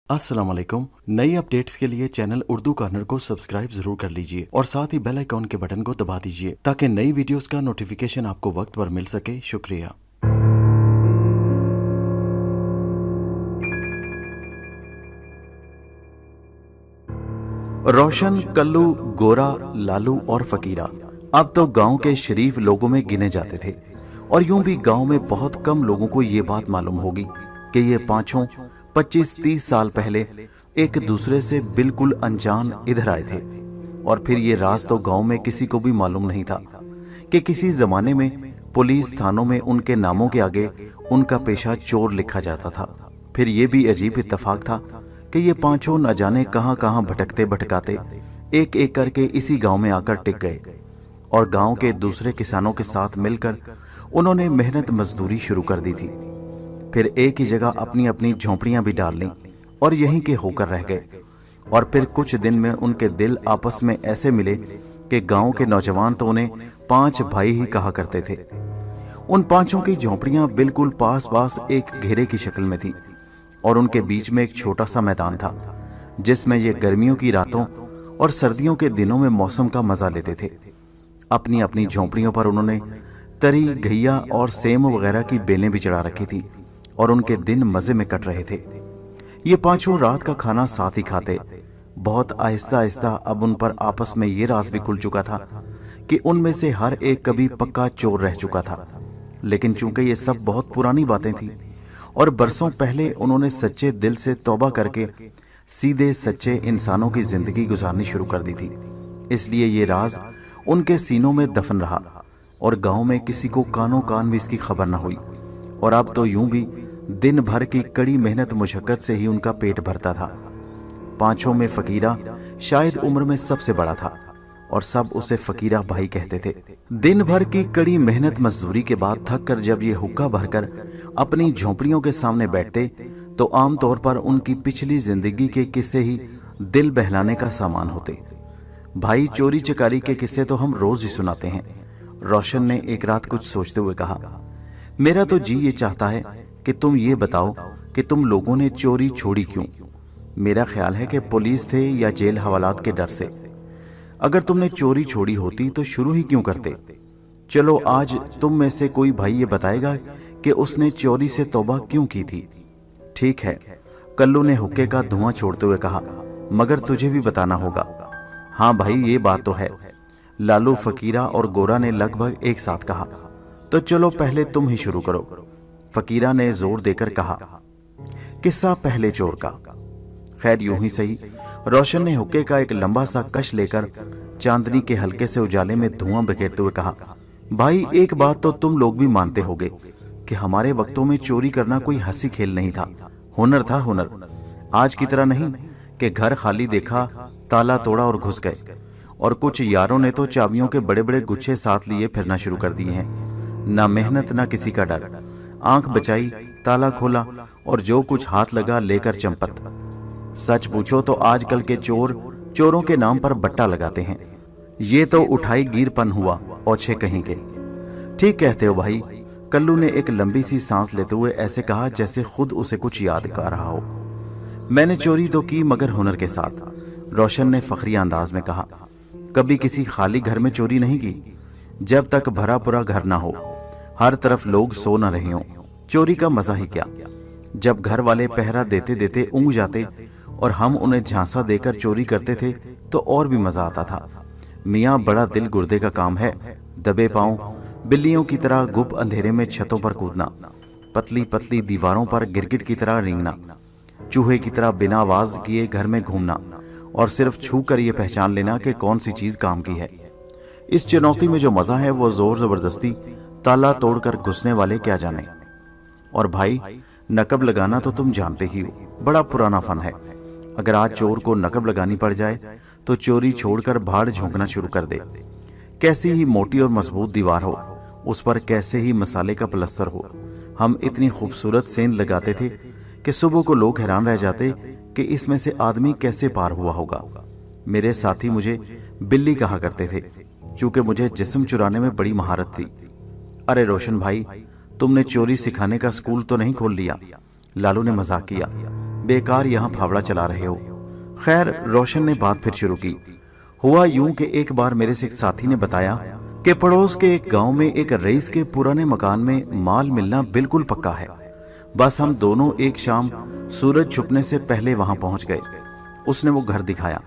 अस्सलाम वालेकुम। नई अपडेट्स के लिए चैनल उर्दू कॉर्नर को सब्सक्राइब जरूर कर लीजिए और साथ ही बेल आइकॉन के बटन को दबा दीजिए ताकि नई वीडियोस का नोटिफिकेशन आपको वक्त पर मिल सके। शुक्रिया। रोशन, कल्लू, गोरा, लालू और फकीरा अब तो गांव के शरीफ लोगों में गिने जाते थे और यूं भी गांव में बहुत कम लोगों को ये बात मालूम होगी कि ये पांचों 25-30 साल पहले एक दूसरे से बिल्कुल अनजान इधर आए थे। और फिर ये राज तो गांव में किसी को भी मालूम नहीं था कि किसी जमाने में पुलिस थानों में उनके नामों के आगे उनका पेशा चोर लिखा जाता था। फिर ये भी अजीब इत्तेफाक था कि ये पांचों न जाने कहां कहां भटकते भटकाते एक एक करके इसी गांव में आकर टिक गए और गांव के दूसरे किसानों के साथ मिलकर उन्होंने मेहनत मजदूरी शुरू कर दी थी। फिर एक ही जगह अपनी अपनी झोंपड़ियां भी डाल लीं और यहीं के होकर रह गए। और फिर कुछ दिन में उनके दिल आपस में ऐसे मिले कि गांव के नौजवान तो उन्हें 5 भाई ही कहा करते थे। उन पांचों की झोंपड़ियां बिल्कुल पास पास एक घेरे की शक्ल में थी और उनके बीच में एक छोटा सा मैदान था जिसमें ये गर्मियों की रातों और सर्दियों के दिनों में मौसम का मजा लेते थे। अपनी अपनी झोंपड़ियों पर उन्होंने तरी, घैया और सेम वगैरह की बेलें भी चढ़ा रखी थी और उनके दिन मजे में कट रहे थे। ये पांचों रात का खाना साथ ही खाते। बहुत आहिस्ता आहिस्ता अब उन पर आपस में ये राज भी खुल चुका था कि उनमें से हर एक कभी पक्का चोर रह चुका था। लेकिन चूंकि ये सब बहुत पुरानी बातें थी और बरसों पहले उन्होंने सच्चे दिल से तौबा करके सीधे सच्चे इंसानों की जिंदगी गुजारनी शुरू कर दी थी, इसलिए ये राज उनके सीनों में दफन रहा और गांव में किसी को कानों कान भी इसकी खबर न हुई। और अब तो यूं भी दिन भर की कड़ी मेहनत मुशक्कत से ही उनका पेट भरता था। पांचों में फकीरा शायद उम्र में सबसे बड़ा था और सब उसे फकीरा भाई कहते थे। दिन भर की कड़ी मेहनत मजदूरी के बाद थक कर जब ये हुक्का भरकर अपनी झोंपड़ियों के सामने बैठते तो आमतौर पर उनकी पिछली जिंदगी के किस्से ही दिल बहलाने का सामान होते। भाई, चोरी चकारी के किस्से तो हम रोज ही सुनाते हैं। रोशन ने एक रात कुछ सोचते हुए कहा, मेरा तो जी ये चाहता है कि तुम ये बताओ कि तुम लोगों ने चोरी छोड़ी क्यों। मेरा ख्याल है कि पुलिस थे या जेल हवालात के डर से। अगर तुमने चोरी छोड़ी होती तो शुरू ही क्यों करते। चलो आज तुम में से कोई भाई ये बताएगा कि उसने चोरी से तौबा क्यों की थी। ठीक है, कल्लू ने हुक्के का धुआं छोड़ते हुए कहा, मगर तुझे भी बताना होगा। हाँ भाई, ये बात तो है, लालू, फकीरा और गोरा ने लगभग एक साथ कहा। तो चलो पहले तुम ही शुरू करो, फकीरा ने जोर देकर कहा। किस्सा पहले चोर का। खैर यूं ही सही। रोशन ने हुक्के का एक लंबा सा कश लेकर चांदनी के हल्के से उजाले में धुआं बिखेरते हुए कहा, भाई एक बात तो तुम लोग भी मानते होगे कि हमारे वक्तों में चोरी करना कोई हंसी खेल नहीं था, हुनर था, हुनर। आज की तरह नहीं कि घर खाली देखा, ताला तोड़ा और घुस गए। और कुछ यारों ने तो चाबियों के बड़े बड़े गुच्छे साथ लिए फिरना शुरू कर दिए हैं। ना मेहनत ना किसी का डर, आंख बचाई, ताला खोला और जो कुछ हाथ लगा लेकर चंपत। सच पूछो तो आजकल के चोर चोरों के नाम पर बट्टा लगाते हैं। ये तो उठाई गिरपन हुआ, ओछे कहीं के। ठीक कहते हो भाई, कल्लू ने एक लंबी सी सांस लेते हुए ऐसे कहा जैसे खुद उसे कुछ याद कर रहा हो। मैंने चोरी तो की मगर हुनर के साथ, रोशन ने फखरिया अंदाज में कहा। कभी किसी खाली घर में चोरी नहीं की, जब तक भरा पूरा घर ना हो, हर तरफ लोग सो न रहे हों। चोरी का मजा ही क्या। जब घर वाले पहरा देते देते ऊँग जाते और हम उन्हें झांसा देकर चोरी करते थे तो और भी मजा आता था। मियाँ, बड़ा दिल गुर्दे का काम है। दबे पांव बिल्लियों की तरह गुप अंधेरे में छतों पर कूदना, पतली पतली दीवारों पर गिरगिट की तरह रेंगना, चूहे की तरह बिना आवाज किए घर में घूमना और सिर्फ छू कर ये पहचान लेना कि कौन सी चीज काम की है। इस चुनौती में जो मजा है वो जोर जबरदस्ती ताला तोड़कर घुसने वाले क्या जाने। और भाई, नकब लगाना तो तुम जानते ही हो, बड़ा पुराना फन है। अगर आज चोर को नकब लगानी पड़ जाए तो चोरी छोड़कर भाड़ झोंकना शुरू कर दे। कैसी ही मोटी और मजबूत दीवार हो, उस पर कैसे ही मसाले का प्लस्तर हो, हम इतनी खूबसूरत सेंध लगाते थे कि सुबह को लोग हैरान रह जाते कि इसमें से आदमी कैसे पार हुआ होगा। मेरे साथी मुझे बिल्ली कहा करते थे, चूंकि मुझे जिस्म चुराने में बड़ी महारत थी। अरे रोशन भाई, तुमने चोरी सिखाने का स्कूल तो नहीं खोल लिया? लालू ने मजाक किया। बेकार यहाँ फावड़ा चला रहे हो। खैर, रोशन ने बात फिर शुरू की। हुआ यूं कि एक बार मेरे से एक साथी ने बताया कि पड़ोस के एक गांव में एक रईस के पुराने मकान में माल मिलना बिल्कुल पक्का है। बस हम दोनों एक शाम सूरज छुपने से पहले वहां पहुंच गए। उसने वो घर दिखाया,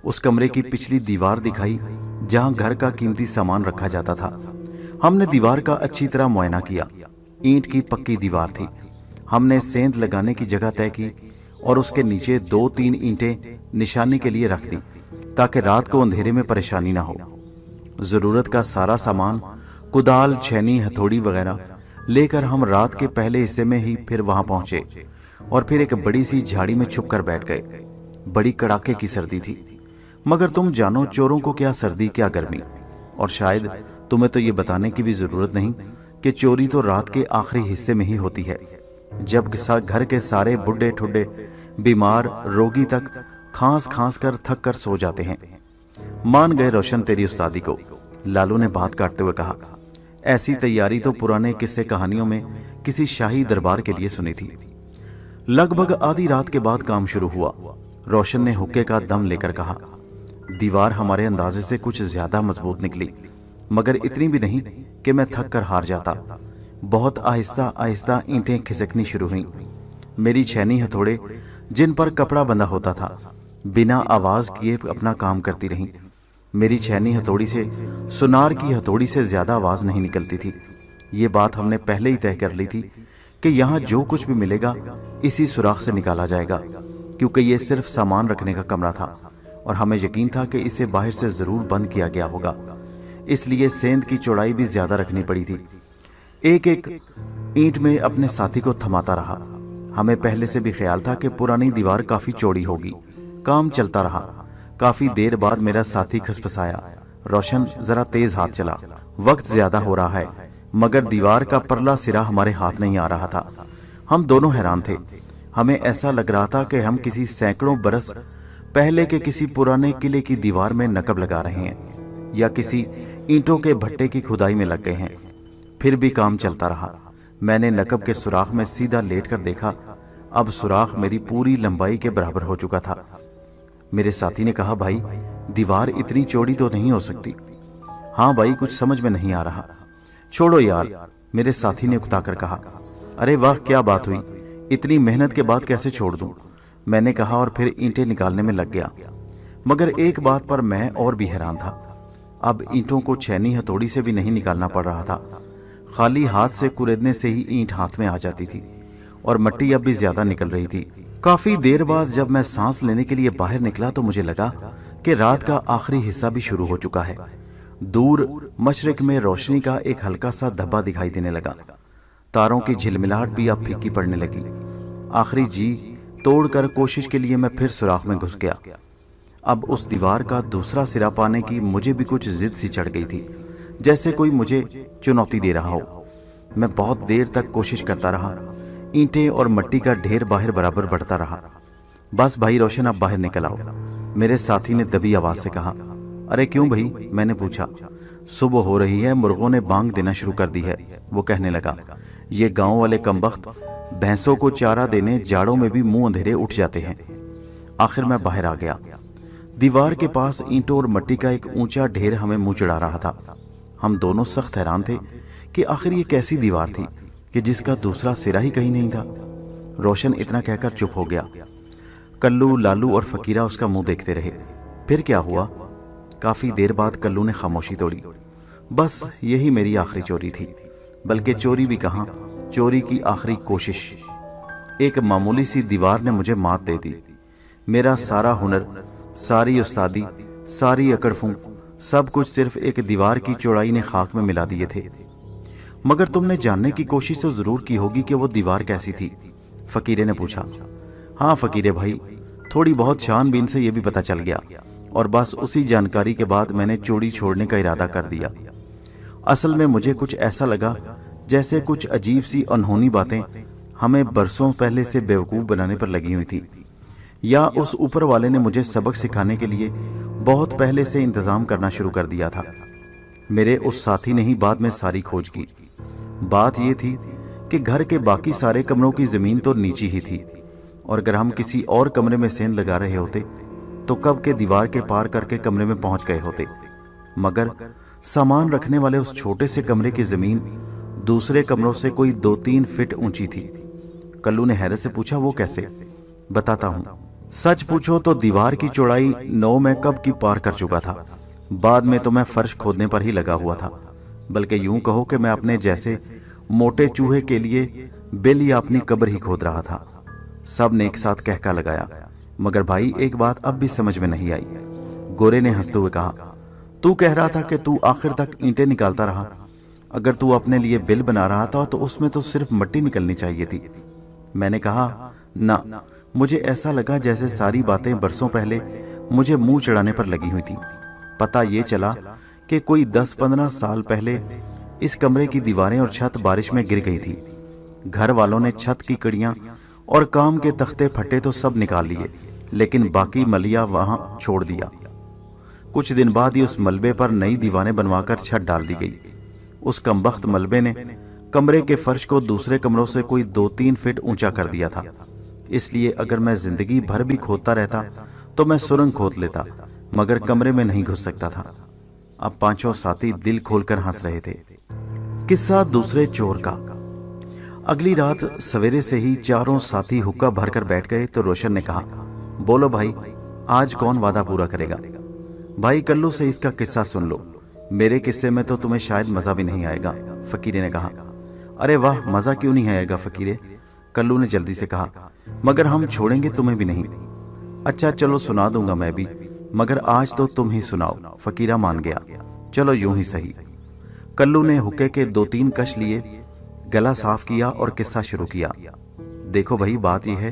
उस कमरे की पिछली दीवार दिखाई जहां घर का कीमती सामान रखा जाता था। हमने दीवार का अच्छी तरह मुआयना किया। ईंट की पक्की दीवार थी। हमने सेंध लगाने की जगह तय की और उसके नीचे 2-3 ईंटें निशानी के लिए रख दी ताकि रात को अंधेरे में परेशानी ना हो। जरूरत का सारा सामान, कुदाल, छेनी, हथौड़ी वगैरह लेकर हम रात के पहले हिस्से में ही फिर वहां पहुंचे और फिर एक बड़ी सी झाड़ी में छुप कर बैठ गए। बड़ी कड़ाके की सर्दी थी, मगर तुम जानो चोरों को क्या सर्दी क्या गर्मी। और शायद तुम्हें तो ये बताने की भी जरूरत नहीं कि चोरी तो रात के आखिरी हिस्से में ही होती है, जब घर के सारे बुढ़े ठुड्डे, बीमार, रोगी तक खांस खांस कर थक कर सो जाते हैं। मान गए रोशन तेरी उस्तादी को, लालू ने बात काटते हुए कहा। ऐसी तैयारी तो पुराने किस्से कहानियों में किसी शाही दरबार के लिए सुनी थी। लगभग आधी रात के बाद काम शुरू हुआ। रोशन ने हुक्के का दम लेकर कहा, दीवार हमारे अंदाजे से कुछ ज्यादा मजबूत निकली, मगर इतनी भी नहीं कि मैं थक कर हार जाता। बहुत आहिस्ता आहिस्ता ईंटें खिसकनी शुरू हुई। मेरी छेनी हथौड़े, जिन पर कपड़ा बंधा होता था, बिना आवाज किए अपना काम करती रहीं। मेरी छेनी हथौड़ी से सुनार की हथौड़ी से ज्यादा आवाज नहीं निकलती थी। ये बात हमने पहले ही तय कर ली थी कि यहाँ जो कुछ भी मिलेगा इसी सुराख से निकाला जाएगा, क्योंकि ये सिर्फ सामान रखने का कमरा था और हमें यकीन था कि इसे बाहर से जरूर बंद किया गया होगा। इसलिए सेंध की चौड़ाई भी ज्यादा रखनी पड़ी थी। एक एक ईंट में अपने साथी को थमाता रहा। हमें पहले से भी ख्याल था कि पुरानी दीवार काफी चौड़ी होगी। काम चलता रहा। काफी देर बाद मेरा साथी खसपसाया, रोशन जरा तेज हाथ चला, वक्त ज्यादा हो रहा है। मगर दीवार का परला सिरा हमारे हाथ नहीं आ रहा था। हम दोनों हैरान थे। हमें ऐसा लग रहा था कि हम किसी सैकड़ों बरस पहले के किसी पुराने किले की दीवार में नकब लगा रहे हैं या किसी ईंटों के भट्टे की खुदाई में लग गए हैं। फिर भी काम चलता रहा। मैंने नकब के सुराख में सीधा लेटकर देखा। अब सुराख मेरी पूरी लंबाई के बराबर हो चुका था। मेरे साथी ने कहा, भाई दीवार इतनी चौड़ी तो नहीं हो सकती। हाँ भाई, कुछ समझ में नहीं आ रहा। छोड़ो यार, मेरे साथी ने उकताकर कहा। अरे वाह, क्या बात हुई, इतनी मेहनत के बाद कैसे छोड़ दूं? मैंने कहा और फिर ईंटें निकालने में लग गया। मगर एक बात पर मैं और भी हैरान था। अब ईंटों को छेनी हथौड़ी से भी नहीं निकालना पड़ रहा था। खाली हाथ से कुरेदने से ही ईंट हाथ में आ जाती थी और मिट्टी अब भी ज्यादा निकल रही थी। काफी देर बाद जब मैं सांस लेने के लिए बाहर निकला तो मुझे लगा कि रात का आखिरी हिस्सा भी शुरू हो चुका है। दूर मशरिक में रोशनी का एक हल्का सा धब्बा दिखाई देने लगा। तारों की झिलमिलाहट भी अब फीकी पड़ने लगी। आखिरी जी तोड़कर कोशिश के लिए मैं फिर सुराख में घुस गया। अब उस दीवार का दूसरा सिरा पाने की मुझे भी कुछ जिद सी चढ़ गई थी, जैसे कोई मुझे चुनौती दे रहा हो। मैं बहुत देर तक कोशिश करता रहा। ईंटें और मिट्टी का ढेर बाहर बराबर बढ़ता रहा। बस भाई रोशन, अब बाहर निकल आओ, मेरे साथी ने दबी आवाज से कहा। अरे क्यों भाई? मैंने पूछा। सुबह हो रही है, मुर्गों ने बांग देना शुरू कर दी है, वो कहने लगा। ये गांव वाले कमबख्त भैंसों को चारा देने जाड़ों में भी मुंह अंधेरे उठ जाते हैं। आखिर मैं बाहर आ गया। दीवार के पास ईंटों और मिट्टी का एक ऊंचा ढेर हमें मुंह चढ़ा रहा था। हम दोनों सख्त हैरान थे कि आखिर ये कैसी दीवार थी कि जिसका दूसरा सिरा ही कहीं नहीं था। रोशन इतना कहकर चुप हो गया। कल्लू, लालू और फकीरा उसका मुंह देखते रहे। फिर क्या हुआ? काफी देर बाद कल्लू ने खामोशी तोड़ी। बस यही मेरी आखिरी चोरी थी, बल्कि चोरी भी कहां, चोरी की आखिरी कोशिश। एक मामूली सी दीवार ने मुझे मात दे दी। मेरा सारा हुनर, सारी उस्तादी, सारी अकड़ फूंक, सब कुछ सिर्फ एक दीवार की चौड़ाई ने खाक में मिला दिए थे। मगर तुमने जानने की कोशिश तो जरूर की होगी कि वो दीवार कैसी थी, फकीरे ने पूछा। हाँ फकीरे भाई, थोड़ी बहुत छानबीन से यह भी पता चल गया और बस उसी जानकारी के बाद मैंने चोरी छोड़ने का इरादा कर दिया। असल में मुझे कुछ ऐसा लगा जैसे कुछ अजीब सी अनहोनी बातें हमें बरसों पहले से बेवकूफ़ बनाने पर लगी हुई थी, या उस ऊपर वाले ने मुझे सबक सिखाने के लिए बहुत पहले से इंतजाम करना शुरू कर दिया था। मेरे उस साथी ने ही बाद में सारी खोज की। बात यह थी कि घर के बाकी सारे कमरों की जमीन तो नीची ही थी और अगर हम किसी और कमरे में सेंध लगा रहे होते तो कब के दीवार के पार करके कमरे में पहुंच गए होते। मगर सामान रखने वाले उस छोटे से कमरे की जमीन दूसरे कमरों से कोई 2-3 फीट ऊंची थी। कल्लू ने हैरत से पूछा, वो कैसे? बताता हूं। सच पूछो तो दीवार की चौड़ाई 9 में कब की पार कर चुका था। बाद में तो मैं फर्श खोदने पर ही लगा हुआ था, बल्कि यूं कहो कि मैं अपने जैसे मोटे चूहे के लिए बिल या अपनी कब्र ही खोद रहा था। सब ने एक साथ कहका लगाया। मगर भाई एक बात अब भी समझ में नहीं आई। गोरे ने हंसते हुए कहा, तू कह रहा था कि तू आखिर तक ईंटें निकालता रहा। अगर तू अपने लिए बिल बना रहा था तो उसमें तो सिर्फ मिट्टी निकलनी चाहिए थी। मैंने कहा, ना, मुझे ऐसा लगा जैसे सारी बातें बरसों पहले मुझे मुंह चढ़ाने पर लगी हुई थी। पता ये चला कि कोई 10-15 साल पहले इस कमरे की दीवारें और छत बारिश में गिर गई थी। घर वालों ने छत की कड़ियां और काम के तख्ते फट्टे तो सब निकाल लिए, लेकिन बाकी मलिया वहां छोड़ दिया। कुछ दिन बाद ही उस मलबे पर नई दीवारें बनवाकर छत डाल दी गई। उस कमबख्त मलबे ने कमरे के फर्श को दूसरे कमरों से कोई 2-3 फीट ऊंचा कर दिया था। इसलिए अगर मैं जिंदगी भर भी खोदता रहता तो मैं सुरंग खोद लेता, मगर कमरे में नहीं घुस सकता था। अब पांचों साथी दिल खोलकर हंस रहे थे। किस्सा दूसरे चोर का। अगली रात सवेरे से ही चारों साथी हुक्का भरकर बैठ गए तो रोशन ने कहा, बोलो भाई, आज कौन वादा पूरा करेगा? भाई कल्लू से इसका किस्सा सुन लो। मेरे किस्से में तो तुम्हें शायद मजा भी नहीं आएगा, फकीरे ने कहा। अरे वाह, मजा क्यों नहीं आएगा फकीरे? कल्लू ने जल्दी से कहा, मगर हम छोड़ेंगे तुम्हें भी नहीं। अच्छा चलो सुना दूंगा मैं भी, मगर आज तो तुम ही सुनाओ। फकीरा मान गया। चलो यूं ही सही। कल्लू ने हुक्के के 2-3 कश लिए, गला साफ किया और किस्सा शुरू किया। देखो भाई, बात यह है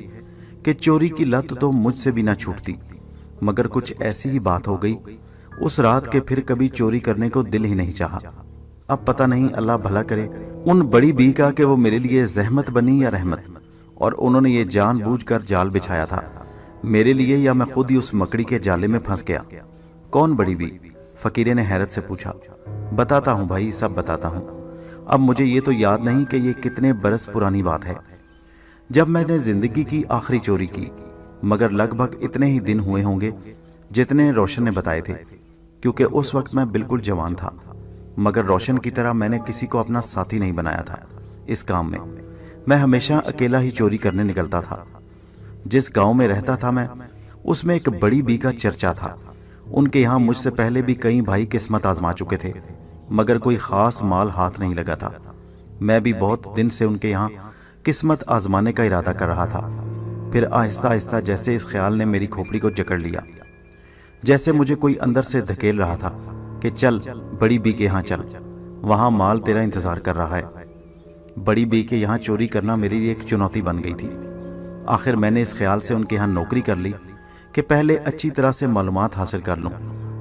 कि चोरी की लत तो मुझसे भी ना छूटती, मगर कुछ ऐसी ही बात हो गई उस रात के फिर कभी चोरी करने को दिल ही नहीं चाहा। अब पता नहीं, अल्लाह भला करे उन बड़ी बी का कि वो मेरे लिए जहमत बनी या रहमत, और उन्होंने ये जानबूझकर जाल बिछाया था मेरे लिए, या मैं खुद ही उस मकड़ी के जाले में फंस गया। कौन बड़ी बी? फकीरे ने हैरत से पूछा। बताता हूँ भाई, सब बताता हूँ। अब मुझे ये तो याद नहीं कि ये कितने बरस पुरानी बात है जब मैंने जिंदगी की आखिरी चोरी की, मगर लगभग इतने ही दिन हुए होंगे जितने रोशन ने बताए थे, क्योंकि उस वक्त मैं बिल्कुल जवान था। मगर रोशन की तरह मैंने किसी को अपना साथी नहीं बनाया था इस काम में। मैं हमेशा अकेला ही चोरी करने निकलता था। जिस गांव में रहता था मैं, उसमें एक बड़ी बी का चर्चा था। उनके यहाँ मुझसे पहले भी कई भाई किस्मत आजमा चुके थे, मगर कोई खास माल हाथ नहीं लगा था। मैं भी बहुत दिन से उनके यहाँ किस्मत आजमाने का इरादा कर रहा था। फिर आहिस्ता आहिस्ता जैसे इस ख्याल ने मेरी खोपड़ी को जकड़ लिया, जैसे मुझे कोई अंदर से धकेल रहा था कि चल बड़ी बी के यहाँ चल, वहां माल तेरा इंतजार कर रहा है। बड़ी बी के यहाँ चोरी करना मेरे लिए एक चुनौती बन गई थी। आखिर मैंने इस ख्याल से उनके यहाँ नौकरी कर ली कि पहले अच्छी तरह से मालूमात हासिल कर लूं,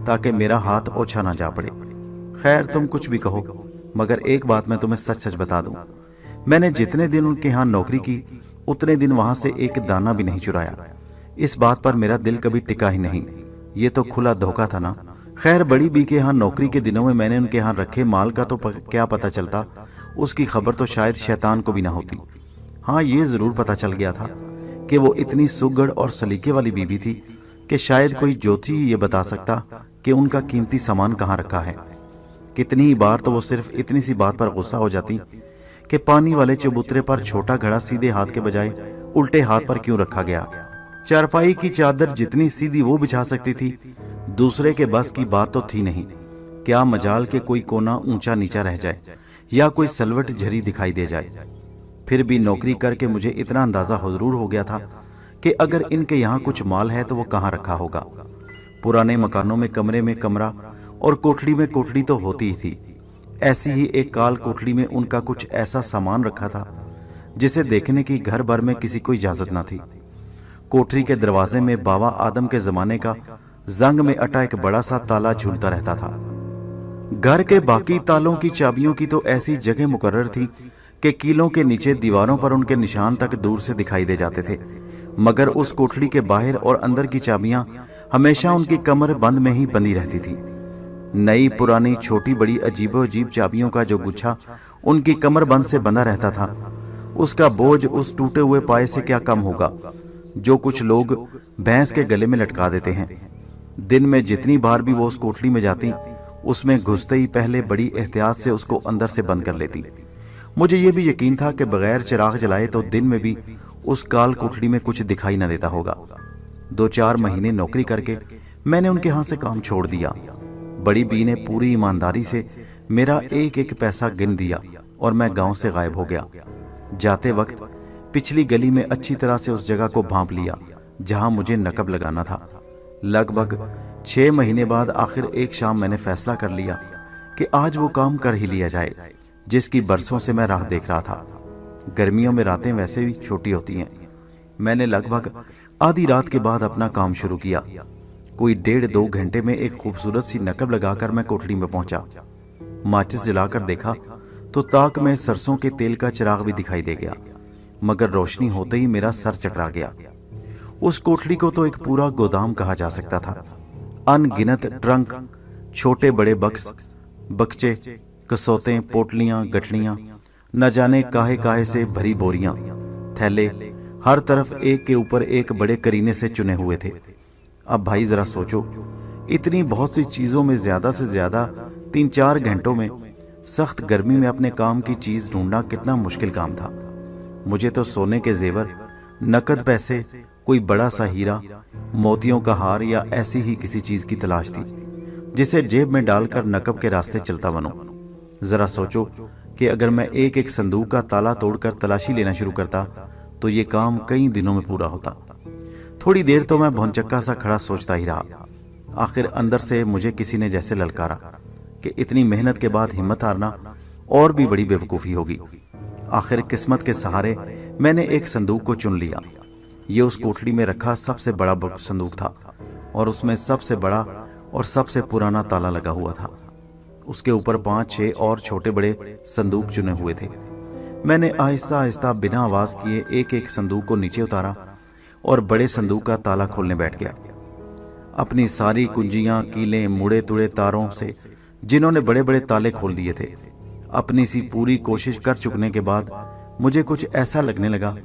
ताकि मेरा हाथ ओछा ना जा पड़े। खैर तुम कुछ भी कहो, मगर एक बात मैं तुम्हें सच सच बता दूं, मैंने जितने दिन उनके यहाँ नौकरी की उतने दिन वहां से एक दाना भी नहीं चुराया। इस बात पर मेरा दिल कभी टिका ही नहीं। ये तो खुला धोखा था ना। खैर बड़ी बी के यहाँ नौकरी के दिनों में मैंने उनके यहाँ रखे माल का तो क्या पता चलता, उसकी खबर तो शायद शैतान को भी ना होती। हाँ, ये जरूर पता चल गया था कि वो इतनी सुगड़ और सलीके वाली बीबी थी कि शायद कोई ज्योति ये बता सकता कि उनका कीमती सामान कहाँ रखा है। कितनी ही बार तो वो सिर्फ इतनी सी बात पर गुस्सा हो जाती कि पानी वाले चबूतरे पर छोटा घड़ा सीधे हाथ के बजाय उल्टे हाथ पर क्यों रखा गया। चारपाई की चादर जितनी सीधी वो बिछा सकती थी, दूसरे के बस की बात तो थी नहीं। क्या मजाल के कोई कोना ऊंचा नीचा रह जाए या कोई सलवट झरी दिखाई दे जाए। फिर भी नौकरी करके मुझे इतना अंदाजा जरूर हो गया था कि अगर इनके यहाँ कुछ माल है तो वो कहाँ रखा होगा। पुराने मकानों में कमरे में कमरा और कोठड़ी में कोठड़ी तो होती ही थी। ऐसी ही एक काल कोठड़ी में उनका कुछ ऐसा सामान रखा था जिसे देखने की घर भर में किसी को इजाजत न थी। कोठरी के दरवाजे में बाबा आदम के जमाने का जंग में अटा एक बड़ा सा ताला झूलता रहता था। घर के बाकी तालों की चाबियों की तो ऐसी जगह मुकर्रर थी कि कीलों के नीचे दीवारों पर उनके निशान तक दूर से दिखाई दे जाते थे, मगर उस कोठरी के बाहर और अंदर की चाबियां हमेशा उनकी कमर बंद में ही बंधी रहती थी। नई पुरानी छोटी बड़ी अजीबो अजीब चाबियों का जो गुच्छा उनकी कमर बंद से बंधा रहता था, उसका बोझ उस टूटे हुए पाए से क्या कम होगा जो कुछ लोग भैंस के गले में लटका देते हैं। दिन में जितनी बार भी वो उस कोठरी में जाती, उसमें घुसते ही पहले बड़ी एहतियात से उसको अंदर से बंद कर लेती। मुझे ये भी यकीन था कि बगैर चिराग जलाए तो दिन में भी उस काल कोठरी में कुछ दिखाई न देता होगा। 2-4 महीने नौकरी करके मैंने उनके यहाँ से काम छोड़ दिया। बड़ी बी ने पूरी ईमानदारी से मेरा एक एक पैसा गिन दिया और मैं गांव से गायब हो गया। जाते वक्त पिछली गली में अच्छी तरह से उस जगह को भांप लिया जहां मुझे नकब लगाना था। लगभग 6 महीने बाद आखिर एक शाम मैंने फैसला कर लिया कि आज वो काम कर ही लिया जाए जिसकी बरसों से मैं राह देख रहा था। गर्मियों में रातें वैसे भी छोटी होती हैं। मैंने लगभग आधी रात के बाद अपना काम शुरू किया। कोई 1.5-2 घंटे में एक खूबसूरत सी नकब लगाकर मैं कोठरी में पहुंचा। माचिस जलाकर देखा तो ताक में सरसों के तेल का चिराग भी दिखाई दे गया, मगर रोशनी होते ही मेरा सर चकरा गया। उस कोठरी को तो एक पूरा गोदाम कहा जा सकता था। अनगिनत ट्रंक, छोटे बड़े बक्स, बक्चे, कसौतें, पोटलियां, गठलियां, न जाने काहे काहे से भरी बोरियां, थैले, हर तरफ एक के ऊपर एक बड़े करीने से चुने हुए थे। अब भाई जरा सोचो, इतनी बहुत सी चीजों में ज्यादा से ज्यादा 3-4 घंटों में सख्त गर्मी में अपने काम की चीज ढूंढना कितना मुश्किल काम था। मुझे तो सोने के जेवर, नकद पैसे, कोई बड़ा सा हीरा, मोतियों का हार या ऐसी ही किसी चीज की तलाश थी जिसे जेब में डालकर नकब के रास्ते चलता बनूं। जरा सोचो कि अगर मैं एक एक संदूक का ताला तोड़कर तलाशी लेना शुरू करता तो ये काम कई दिनों में पूरा होता। थोड़ी देर तो मैं भौंचक्का सा खड़ा सोचता ही रहा। आखिर अंदर से मुझे किसी ने जैसे ललकारा कि इतनी मेहनत के बाद हिम्मत हारना और भी बड़ी बेवकूफ़ी होगी। आखिर किस्मत के सहारे मैंने एक संदूक को चुन लिया। ये उस कोठरी में रखा सबसे बड़ा संदूक था और उसमें सबसे बड़ा और सबसे पुराना ताला लगा हुआ था। उसके ऊपर 5-6 और छोटे बड़े संदूक चुने हुए थे। मैंने आहिस्ता आहिस्ता बिना आवाज किए एक एक संदूक को नीचे उतारा और बड़े संदूक का ताला खोलने बैठ गया। अपनी सारी कुंजियां, कीलें, मुड़े तुड़े तारों से जिन्होंने बड़े बड़े ताले खोल दिए थे, अपनी सी पूरी कोशिश कर चुकने के बाद मुझे कुछ ऐसा लगने लगा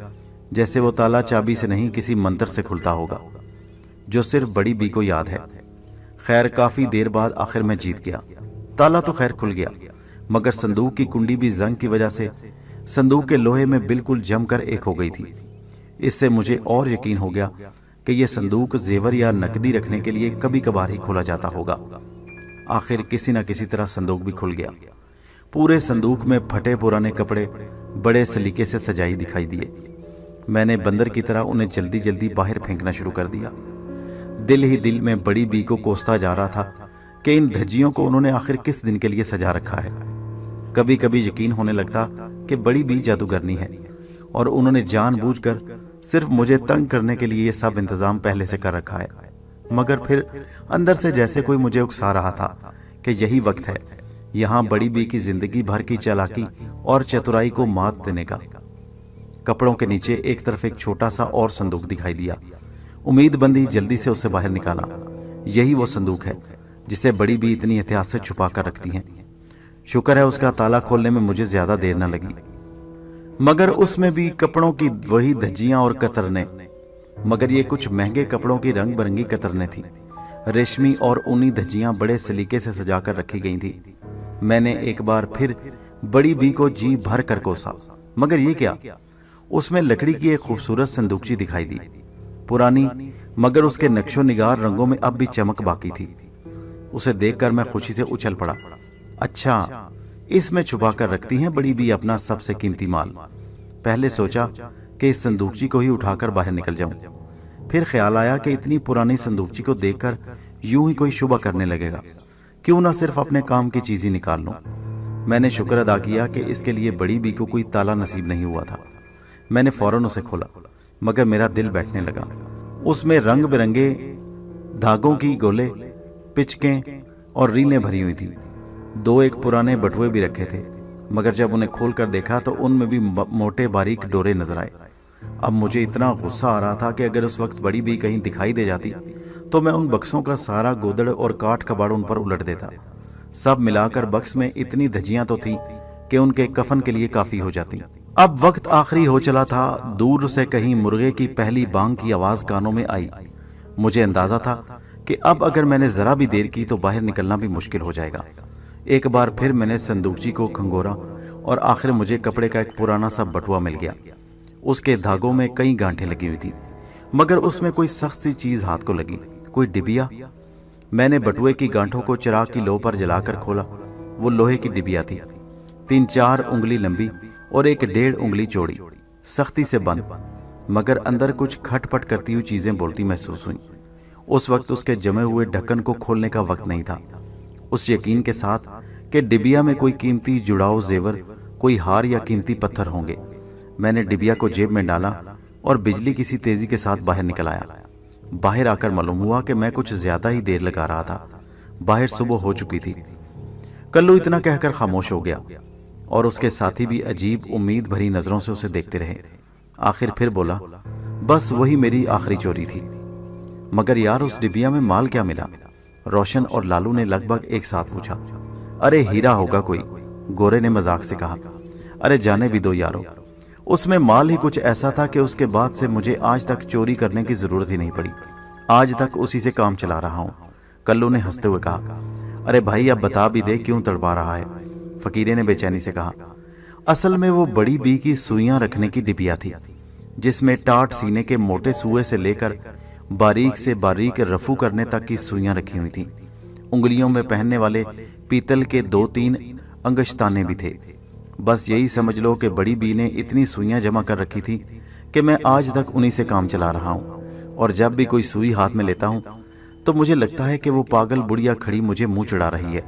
जैसे वो ताला चाबी से नहीं किसी मंत्र से खुलता होगा, जो सिर्फ बड़ी बी को याद है। खैर, काफी देर बाद आखिर मैं जीत गया। ताला तो खैर खुल गया, मगर संदूक की कुंडी भी जंग की वजह से संदूक के लोहे में बिल्कुल जमकर एक हो गई थी। इससे मुझे और यकीन हो गया कि यह संदूक जेवर या नकदी रखने के लिए कभी कभार ही खोला जाता होगा। आखिर किसी न किसी तरह संदूक भी खुल गया। पूरे संदूक में फटे पुराने कपड़े बड़े सलीके से सजाई दिखाई दिए। मैंने बंदर की तरह उन्हें जल्दी जल्दी बाहर फेंकना शुरू कर दिया। दिल ही दिल में बड़ी बी को कोसता जा रहा था कि इन धज्जियों को उन्होंने आखिर किस दिन के लिए सजा रखा है। कभी कभी यकीन होने लगता कि बड़ी बी जादूगरनी है और उन्होंने जानबूझकर सिर्फ मुझे तंग करने के लिए ये सब इंतजाम पहले से कर रखा है। मगर फिर अंदर से जैसे कोई मुझे उकसा रहा था कि यही वक्त है यहाँ बड़ी बी की जिंदगी भर की चालाकी और चतुराई को मात देने का। कपड़ों के नीचे एक तरफ एक छोटा सा और संदूक दिखाई दिया। उम्मीद बंदी जल्दी से उसे बाहर निकाला। यही वो संदूक है जिसे बड़ी बी इतनी एहतियात से छुपा कर रखती हैं। शुक्र है उसका ताला खोलने में मुझे ज्यादा देर न लगी। मगर उसमें भी कपड़ों की वही धज्जियां और कतरने, मगर ये कुछ महंगे कपड़ों की रंग बिरंगी कतरने थी। रेशमी और ऊनी धज्जियां बड़े सलीके से सजाकर रखी गई थी। मैंने एक बार फिर बड़ी बी को जी भर कर कोसा, मगर ये क्या, उसमें लकड़ी की एक खूबसूरत संदूकची दिखाई दी। पुरानी, मगर उसके नक्शो निगार रंगों में अब भी चमक बाकी थी। उसे देखकर मैं खुशी से उछल पड़ा। अच्छा, इसमें छुपा कर रखती हैं बड़ी बी अपना सबसे कीमती माल। पहले सोचा कि इस संदूकची को ही उठाकर बाहर निकल जाऊं। फिर ख्याल आया कि इतनी पुरानी संदूकची को देखकर यूं ही कोई शुबा करने लगेगा, क्यों ना सिर्फ अपने काम की चीज ही निकाल लूं। मैंने शुक्र अदा किया कि इसके लिए बड़ी बी को कोई ताला नसीब नहीं हुआ था। मैंने फौरन उसे खोला, मगर मेरा दिल बैठने लगा। उसमें रंग बिरंगे धागों की गोले, पिचकें और रीलें भरी हुई थी। 2-1 पुराने बटुए भी रखे थे, मगर जब उन्हें खोलकर देखा तो उनमें भी मोटे बारीक डोरे नजर आए। अब मुझे इतना गुस्सा आ रहा था कि अगर उस वक्त बड़ी बी कहीं दिखाई दे जाती तो मैं उन बक्सों का सारा गोदड़ और काठ कबाड़ उन पर उलट देता। सब मिलाकर बक्स में इतनी धज्जियां तो थी कि उनके कफन के लिए काफी हो जाती। अब वक्त आखिरी हो चला था। दूर से कहीं मुर्गे की पहली बांग की आवाज कानों में आई। मुझे अंदाजा था कि अब अगर मैंने जरा भी देर की तो बाहर निकलना भी मुश्किल हो जाएगा। एक बार फिर मैंने संदूकची को खंगोरा और आखिर मुझे कपड़े का एक पुराना सा बटुआ मिल गया। उसके धागों में कई गांठें लगी हुई थी, मगर उसमें कोई सख्त सी चीज हाथ को लगी, कोई डिबिया। मैंने बटुए की गांठों को चिराग की लो पर जलाकर खोला। वो लोहे की डिबिया थी, 3-4 उंगली लंबी और 1-1.5 उंगली चौड़ी, सख्ती से बंद, मगर अंदर कुछ खटपट करती हुई चीजें बोलती महसूस हुई। उस वक्त उसके जमे हुए ढक्कन को खोलने का वक्त नहीं था। उस यकीन के साथ कि डिबिया में कोई कीमती जुड़ाव जेवर, कोई हार या कीमती पत्थर होंगे, मैंने डिबिया को जेब में डाला और बिजली किसी तेजी के साथ बाहर निकल आया। बाहर आकर मालूम हुआ कि मैं कुछ ज्यादा ही देर लगा रहा था। बाहर सुबह हो चुकी थी। कल्लू इतना कहकर खामोश हो गया और उसके साथी भी अजीब उम्मीद भरी नजरों से उसे देखते रहे। आखिर फिर बोला, बस वही मेरी आखिरी चोरी थी। मगर यार, उस डिबिया में माल क्या मिला? रोशन और लालू ने लगभग एक साथ पूछा। अरे हीरा होगा कोई, गोरे ने मजाक से कहा। अरे जाने भी दो यारो, उसमें माल ही कुछ ऐसा था कि उसके बाद से मुझे आज तक चोरी करने की जरूरत ही नहीं पड़ी। आज तक उसी से काम चला रहा हूं। कल्लू ने हंसते हुए कहा। अरे भाई, अब बता भी दे क्यों तड़पा रहा है? फकीरे ने बेचैनी से कहा। असल में वो बड़ी बी की सुइयां रखने की डिबिया थी, जिसमें टाट सीने के मोटे सुए से लेकर बारीक से बारीक रफू करने तक की सुइयां रखी हुई थी। उंगलियों में पहनने वाले पीतल के 2-3 अंगशताने भी थे। बस यही समझ लो कि बड़ी बी ने इतनी सुइयां जमा कर रखी थी कि मैं आज तक उन्हीं से काम चला रहा हूं। और जब भी कोई सुई हाथ में लेता हूं तो मुझे लगता है कि वो पागल बुढ़िया खड़ी मुझे मुंह चढ़ा रही है।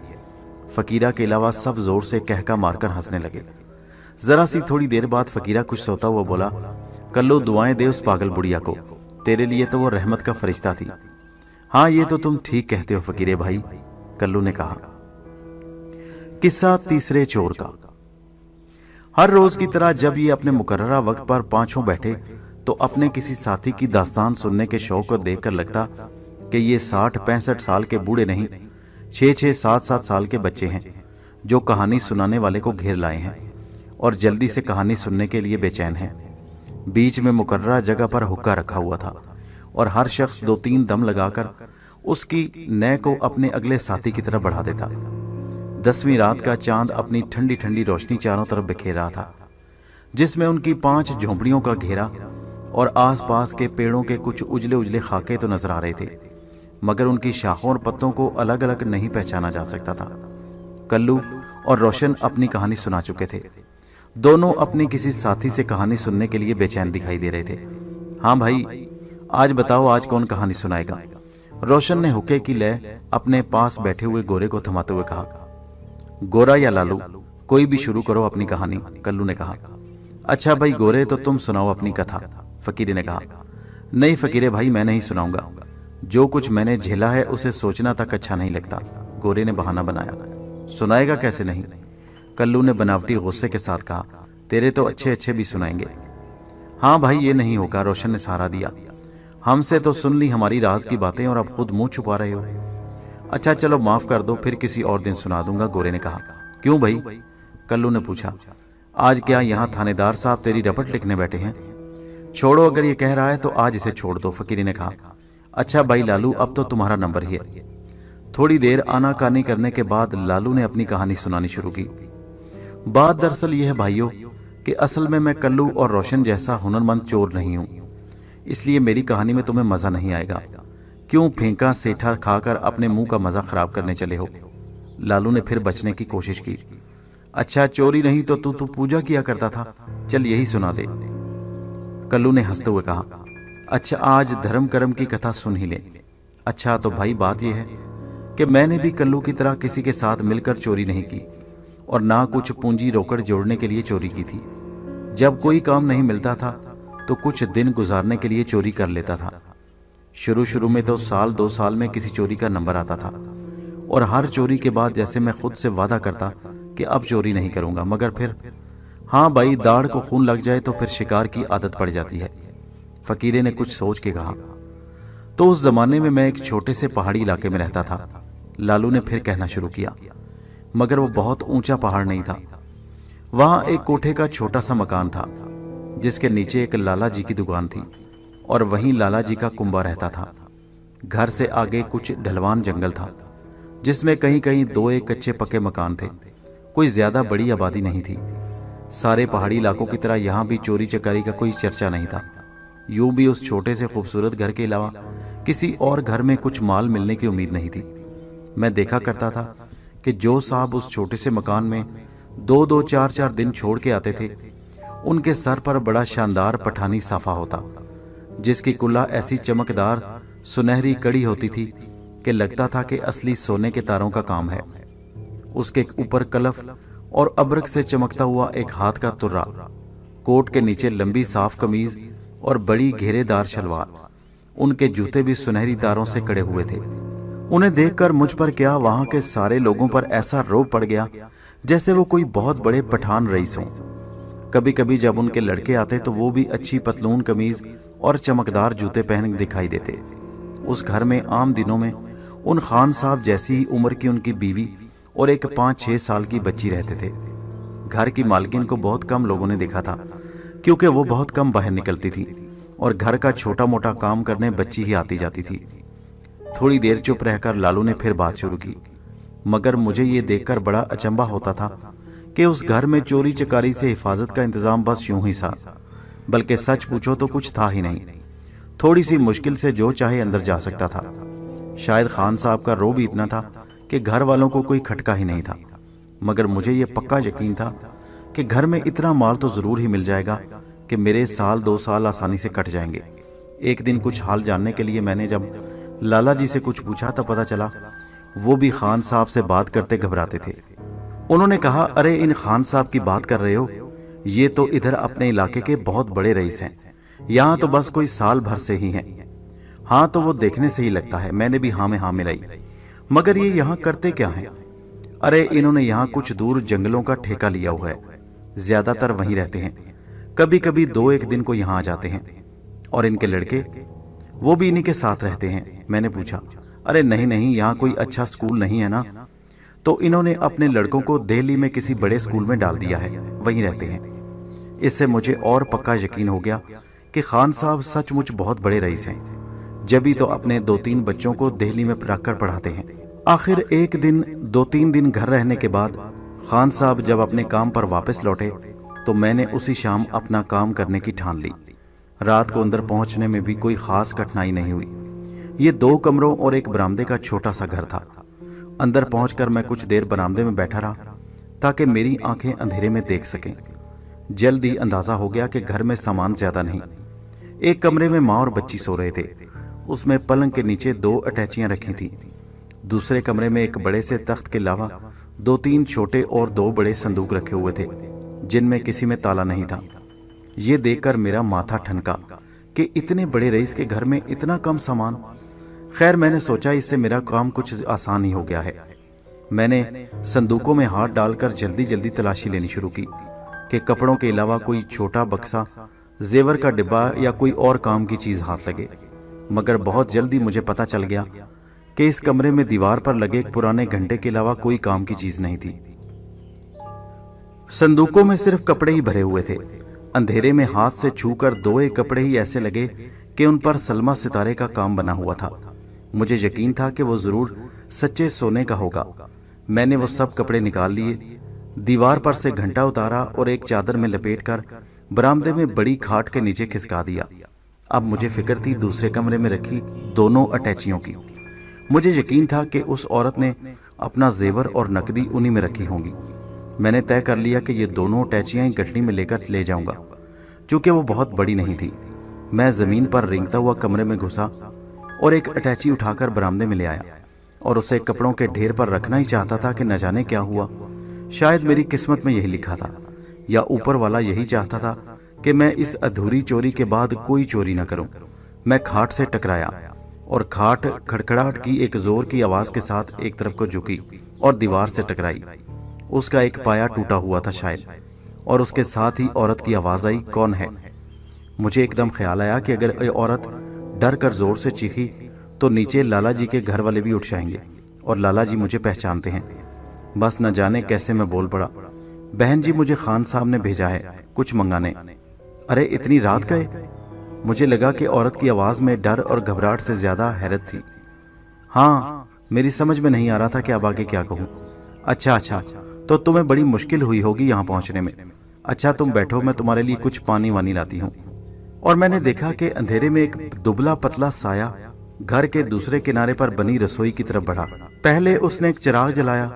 फकीरा के अलावा सब जोर से कहका मारकर हंसने लगे। जरा सी थोड़ी देर बाद फकीरा कुछ सोता हुआ बोला, कल्लू दुआएं दे उस पागल बुढ़िया को, तेरे लिए तो वो रहमत का फरिश्ता थी। हाँ, ये तो तुम ठीक कहते हो फकीरे भाई, कल्लू ने कहा। किस्सा तीसरे चोर का। हर रोज की तरह जब ये अपने मुकर्ररा वक्त पर पांचों बैठे तो अपने किसी साथी की दास्तान सुनने के शौक को देखकर लगता कि ये 60-65 साल के बूढ़े नहीं, 6-6, 7-7 साल के बच्चे हैं जो कहानी सुनाने वाले को घेर लाए हैं और जल्दी से कहानी सुनने के लिए बेचैन हैं। बीच में मुकर्ररा जगह पर हुक्का रखा हुआ था और हर शख्स 2-3 दम लगाकर उसकी नय को अपने अगले साथी की तरफ बढ़ा देता। 10वीं रात का चांद अपनी ठंडी ठंडी रोशनी चारों तरफ बिखेर रहा था, जिसमें उनकी 5 झोंपड़ियों का घेरा और आसपास के पेड़ों के कुछ उजले उजले खाके तो नजर आ रहे थे, मगर उनकी शाखों और पत्तों को अलग अलग नहीं पहचाना जा सकता था। कल्लू और रोशन अपनी कहानी सुना चुके थे। दोनों अपनी किसी साथी से कहानी सुनने के लिए बेचैन दिखाई दे रहे थे। हाँ भाई, आज बताओ, आज कौन कहानी सुनाएगा? रोशन ने हुक्के की लय अपने पास बैठे हुए गोरे को थमाते हुए कहा। गोरा या लालू, कोई भी शुरू करो अपनी कहानी, कल्लू ने कहा। अच्छा भाई गोरे, तो तुम सुनाओ अपनी कथा, फकीरे ने कहा। नहीं फकीरे भाई, मैं नहीं सुनाऊंगा। जो कुछ मैंने झेला है उसे सोचना तक अच्छा नहीं लगता, गोरे ने बहाना बनाया। सुनाएगा कैसे नहीं? कल्लू ने बनावटी गुस्से के साथ कहा। तेरे तो अच्छे अच्छे भी सुनाएंगे। हाँ भाई, ये नहीं होगा, रोशन ने सहारा दिया। हमसे तो सुन ली हमारी राज की बातें और अब खुद मुंह छुपा रहे हो। अच्छा चलो माफ कर दो, फिर किसी और दिन सुना दूंगा, गोरे ने कहा। क्यों भाई? कल्लू ने पूछा। आज क्या यहाँ थानेदार साहब तेरी रपट लिखने बैठे हैं? छोड़ो, अगर ये कह रहा है तो आज इसे छोड़ दो, फकीरी ने कहा। अच्छा भाई लालू, अब तो तुम्हारा नंबर ही है। थोड़ी देर आनाकानी करने के बाद लालू ने अपनी कहानी सुनानी शुरू की। बात दरअसल यह है भाइयों कि असल में मैं कल्लू और रोशन जैसा हुनरमंद चोर नहीं हूं, इसलिए मेरी कहानी में तुम्हें मजा नहीं आएगा। क्यों फेंका सेठा खाकर अपने मुंह का मजा खराब करने चले हो? लालू ने फिर बचने की कोशिश की। अच्छा चोरी नहीं तो तू पूजा किया करता था, चल यही सुना दे, कल्लू ने हंसते हुए कहा। अच्छा आज धर्म कर्म की कथा सुन ही ले। अच्छा तो भाई बात यह है कि मैंने भी कल्लू की तरह किसी के साथ मिलकर चोरी नहीं की और ना कुछ पूंजी रोकड़ जोड़ने के लिए चोरी की थी। जब कोई काम नहीं मिलता था तो कुछ दिन गुजारने के लिए चोरी कर लेता था। शुरू शुरू में तो 1-2 साल में किसी चोरी का नंबर आता था और हर चोरी के बाद जैसे मैं खुद से वादा करता कि अब चोरी नहीं करूंगा, मगर फिर हाँ भाई, दाढ़ को खून लग जाए तो फिर शिकार की आदत पड़ जाती है, फकीरे ने कुछ सोच के कहा। तो उस जमाने में मैं एक छोटे से पहाड़ी इलाके में रहता था, लालू ने फिर कहना शुरू किया, मगर वो बहुत ऊंचा पहाड़ नहीं था। वहां एक कोठे का छोटा सा मकान था जिसके नीचे एक लाला जी की दुकान थी और वहीं लाला जी का कुंबा रहता था। घर से आगे कुछ ढलवान जंगल था जिसमें कहीं कहीं दो एक कच्चे पक्के मकान थे। कोई ज्यादा बड़ी आबादी नहीं थी। सारे पहाड़ी इलाकों की तरह यहाँ भी चोरी चकारी का कोई चर्चा नहीं था। यूं भी उस छोटे से खूबसूरत घर के अलावा किसी और घर में कुछ माल मिलने की उम्मीद नहीं थी। मैं देखा करता था कि जो साहब उस छोटे से मकान में 2-2 4-4 दिन छोड़ के आते थे, उनके सर पर बड़ा शानदार पठानी साफा होता जिसकी कुल्ला ऐसी चमकदार सुनहरी कड़ी होती थी कि लगता था कि असली सोने के तारों का काम है। उसके ऊपर कलफ और अब्रक से चमकता हुआ एक हाथ का तुर्रा, कोट के नीचे लंबी साफ कमीज और बड़ी घेरेदार शलवार। उनके जूते भी सुनहरी तारों से कड़े हुए थे। उन्हें देखकर मुझ पर क्या वहां के सारे लोगों पर ऐसा रोब पड़ गया जैसे वो कोई बहुत बड़े पठान रईस हों। कभी कभी जब उनके लड़के आते तो वो भी अच्छी पतलून कमीज और चमकदार जूते पहन दिखाई देते। उस घर में आम दिनों में उन खान साहब जैसी ही उम्र की उनकी बीवी और एक 5-6 साल की बच्ची रहते थे। घर की मालकिन को बहुत कम लोगों ने देखा था क्योंकि वो बहुत कम बाहर निकलती थी और घर का छोटा मोटा काम करने बच्ची ही आती जाती थी। थोड़ी देर चुप रहकर लालू ने फिर बात शुरू की, मगर मुझे ये देखकर बड़ा अचंभा होता था कि उस घर में चोरी चकारी से हिफाजत का इंतजाम बस यूं ही था, बल्कि सच पूछो तो कुछ था ही नहीं। थोड़ी सी मुश्किल से जो चाहे अंदर जा सकता था। शायद खान साहब का रोब ही इतना था कि घर वालों को कोई खटका ही नहीं था, मगर मुझे ये पक्का यकीन था कि घर में इतना माल तो जरूर ही मिल जाएगा कि मेरे 1-2 साल आसानी से कट जाएंगे। एक दिन कुछ हाल जानने के लिए मैंने जब लाला जी से कुछ पूछा तो पता चला वो भी खान साहब से बात करते घबराते थे। उन्होंने कहा, अरे इन खान साहब की बात कर रहे हो, ये तो इधर अपने इलाके के बहुत बड़े रईस हैं, यहाँ तो बस कोई साल भर से ही हैं। हाँ तो वो देखने से ही लगता है। मैंने भी हाँ में हाँ मिलाई, मगर ये यहाँ करते क्या हैं? अरे इन्होंने यहाँ कुछ दूर जंगलों का ठेका लिया हुआ है, ज्यादातर वहीं रहते हैं। कभी कभी 2-1 दिन को यहाँ आ जाते हैं। और इनके लड़के, वो भी इन्हीं के साथ रहते हैं। मैंने पूछा, अरे नहीं नहीं, यहाँ कोई अच्छा स्कूल नहीं है ना? तो इन्होंने अपने लड़कों को दिल्ली में किसी बड़े स्कूल में डाल दिया है, वहीं रहते हैं। इससे मुझे और पक्का यकीन हो गया कि खान साहब सचमुच बहुत बड़े रईस हैं, जभी तो अपने 2-3 बच्चों को दिल्ली में रखकर पढ़ाते हैं। आखिर एक दिन 2-3 दिन घर रहने के बाद खान साहब जब अपने काम पर वापस लौटे तो मैंने उसी शाम अपना काम करने की ठान ली। रात को अंदर पहुंचने में भी कोई खास कठिनाई नहीं हुई। ये 2 कमरों और एक बरामदे का छोटा सा घर था। अंदर पहुंचकर मैं कुछ देर बरामदे में बैठा रहा ताकि मेरी आंखें अंधेरे में देख सकें। जल्द ही अंदाजा हो गया कि घर में सामान ज्यादा नहीं। एक कमरे में माँ और बच्ची सो रहे थे। उसमें पलंग के नीचे 2 अटैचियां रखी थी। दूसरे कमरे में एक बड़े से तख्त के अलावा 2-3 छोटे और 2 बड़े संदूक रखे हुए थे जिनमें किसी में ताला नहीं था। ये देखकर मेरा माथा ठनका कि इतने बड़े रईस के घर में इतना कम सामान। खैर मैंने सोचा इससे मेरा काम कुछ आसान ही हो गया है। मैंने संदूकों में हाथ डालकर जल्दी जल्दी तलाशी लेनी शुरू की कि कपड़ों के अलावा कोई छोटा बक्सा, जेवर का डिब्बा या कोई और काम की चीज हाथ लगे। मगर बहुत जल्दी मुझे पता चल गया कि इस कमरे में दीवार पर लगे एक पुराने घंटे के अलावा कोई काम की चीज नहीं थी। संदूकों में सिर्फ कपड़े ही भरे हुए थे। अंधेरे में हाथ से छूकर 2-1 कपड़े ही ऐसे लगे कि उन पर सलमा सितारे का काम बना हुआ था। मुझे यकीन था कि वो जरूर सच्चे सोने का होगा। मैंने वो सब कपड़े निकाल लिए, दीवार पर से घंटा उतारा और एक चादर में लपेटकर बरामदे में बड़ी खाट के नीचे खिसका दिया। अब मुझे फिक्र थी दूसरे कमरे में रखी 2 अटैचियों की। मुझे यकीन था कि उस औरत ने अपना जेवर और नकदी उन्हीं में रखी होंगी। मैंने तय कर लिया कि ये 2 अटैचियां ही गठनी में लेकर ले जाऊंगा। चूंकि वो बहुत बड़ी नहीं थी, मैं जमीन पर रेंगता हुआ कमरे में घुसा और एक अटैची उठाकर बरामदे में ले आया और उसे कपड़ों के ढेर पर रखना ही चाहता था कि न जाने क्या हुआ। शायद मेरी किस्मत में यही लिखा था या ऊपर वाला यही चाहता था कि मैं इस अधूरी चोरी के बाद कोई चोरी न करूं। मैं खाट से टकराया और खाट खड़खड़ाहट की एक जोर की आवाज के साथ एक तरफ को झुकी और दीवार से टकराई। उसका एक पाया टूटा हुआ था शायद, और उसके साथ ही औरत की आवाज आई, कौन है? मुझे एकदम ख्याल आया कि अगर ये औरत डर कर जोर से चीखी तो नीचे लाला जी के घर वाले भी उठ जाएंगे और लाला जी मुझे पहचानते हैं। बस न जाने कैसे मैं बोल पड़ा, बहन जी, मुझे खान साहब ने भेजा है कुछ मंगाने। अरे इतनी रात गए? मुझे लगा कि औरत की आवाज़ में डर और घबराहट से ज़्यादा हैरत थी। हाँ, मेरी समझ में नहीं आ रहा था कि अब आगे क्या कहूँ। अच्छा अच्छा, तो तुम्हें बड़ी मुश्किल हुई होगी यहाँ पहुँचने में। अच्छा तुम बैठो, मैं तुम्हारे लिए कुछ पानी वानी लाती हूँ। और मैंने देखा कि अंधेरे में एक दुबला पतला साया घर के दूसरे किनारे पर बनी रसोई की तरफ बढ़ा। पहले उसने एक चिराग जलाया।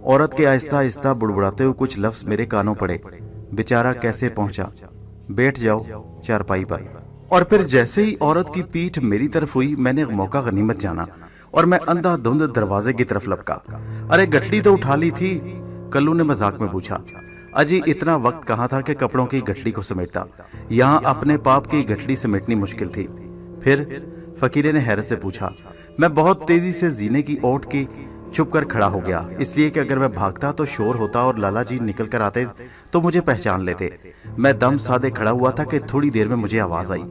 औरत के आहिस्ता आहिस्ता बुड़बुड़ाते हुए कुछ लफ्ज मेरे कानों पड़े। बेचारा कैसे पहुंचा, बैठ जाओ चारपाई पर। और फिर जैसे ही औरत की पीठ मेरी तरफ हुई, मैंने मौका गनीमत जाना और मैं अंधाधुंध दरवाजे की तरफ लपका। अरे गठली तो उठा ली थी? कल्लू ने मजाक में पूछा। अजी इतना वक्त कहाँ था कि कपड़ों की गठली को समेटता। यहाँ अपने पाप की गठली समेटनी मुश्किल थी। फिर फकीरे ने हैरत से पूछा। मैं बहुत तेजी से जीने की ओट की छुप कर खड़ा हो गया, इसलिए कि अगर मैं भागता तो शोर होता और लाला जी निकल कर आते तो मुझे पहचान लेते। मैं दम साधे खड़ा हुआ था कि थोड़ी देर में मुझे आवाज आई,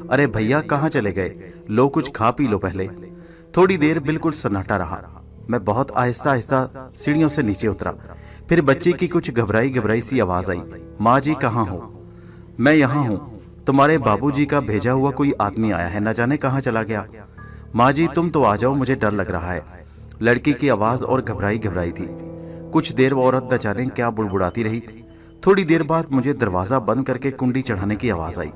अरे भैया कहाँ चले गए? लो कुछ खा पी लो पहले। थोड़ी देर बिल्कुल सन्नाटा रहा। मैं बहुत आहिस्ता आहिस्ता सीढ़ियों से नीचे उतरा। फिर बच्ची की कुछ घबराई घबराई सी आवाज आई, माँ जी कहाँ हो? मैं यहाँ हूँ, तुम्हारे बाबूजी का भेजा हुआ कोई आदमी आया है, न जाने कहाँ चला गया। माँ जी तुम तो आ जाओ, मुझे डर लग रहा है। लड़की की आवाज और घबराई घबराई थी। कुछ देर वो औरत न जाने क्या बुड़बुड़ाती रही। थोड़ी देर बाद मुझे दरवाजा बंद करके कुंडी चढ़ाने की आवाज आई।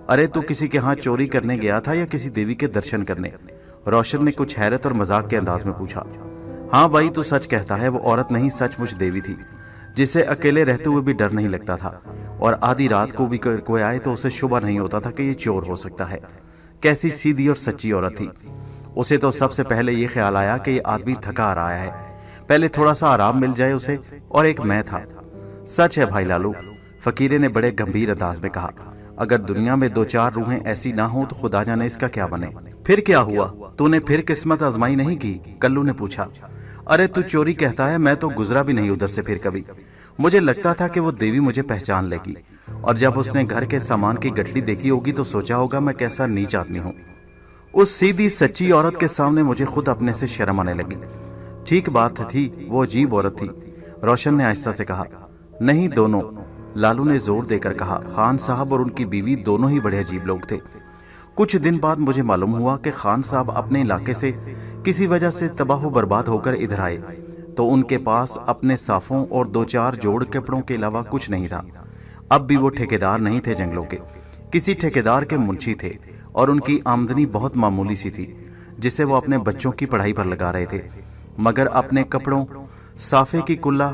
अरे तू किसी के यहाँ चोरी करने गया था या किसी देवी के दर्शन करने? रोशन ने कुछ हैरत और मजाक के अंदाज में पूछा। हाँ भाई तू सच कहता है, वो औरत नहीं सचमुच देवी थी, जिसे अकेले रहते हुए भी डर नहीं लगता था, और आधी रात को भी कोई आए तो उसे शुबा नहीं होता था कि ये चोर हो सकता है। कैसी सीधी और सच्ची औरत थी। उसे तो सबसे पहले ये ख्याल आया कि ये आदमी थका आ रहा है, पहले थोड़ा सा आराम मिल जाए उसे। और एक मैं था। सच है भाई लालू, फकीरे ने बड़े गंभीर अंदाज में कहा। अगर दुनिया में दो चार रूहें ऐसी ना हो तो खुदा जाने इसका क्या बने। फिर क्या हुआ? तूने फिर किस्मत आजमाई नहीं की? कल्लू ने पूछा। अरे तू चोरी कहता है, मैं तो गुजरा भी नहीं उधर से फिर कभी। मुझे लगता था कि वो देवी मुझे पहचान लेगी, और जब उसने घर के सामान की गठली देखी होगी तो सोचा होगा मैं कैसा नीच आदमी हूँ। उस सीधी सच्ची औरत के सामने मुझे खुद अपने से शर्म आने लगी। ठीक बात थी, वो अजीब औरत थी, रोशन ने आहिस्ता से कहा। नहीं दोनों, लालू ने जोर देकर कहा। खान साहब और उनकी बीवी दोनों ही बड़े अजीब लोग थे। कुछ दिन बाद मुझे मालूम हुआ कि खान साहब अपने इलाके से किसी वजह से तबाह बर्बाद होकर इधर आए, तो उनके पास अपने साफों और दो चार जोड़ कपड़ों के अलावा कुछ नहीं था। अब भी वो ठेकेदार नहीं थे जंगलों के, किसी ठेकेदार के मुंशी थे, और उनकी आमदनी बहुत मामूली सी थी, जिसे वो अपने बच्चों की पढ़ाई पर लगा रहे थे। मगर अपने कपड़ों, साफे की कुल्ला,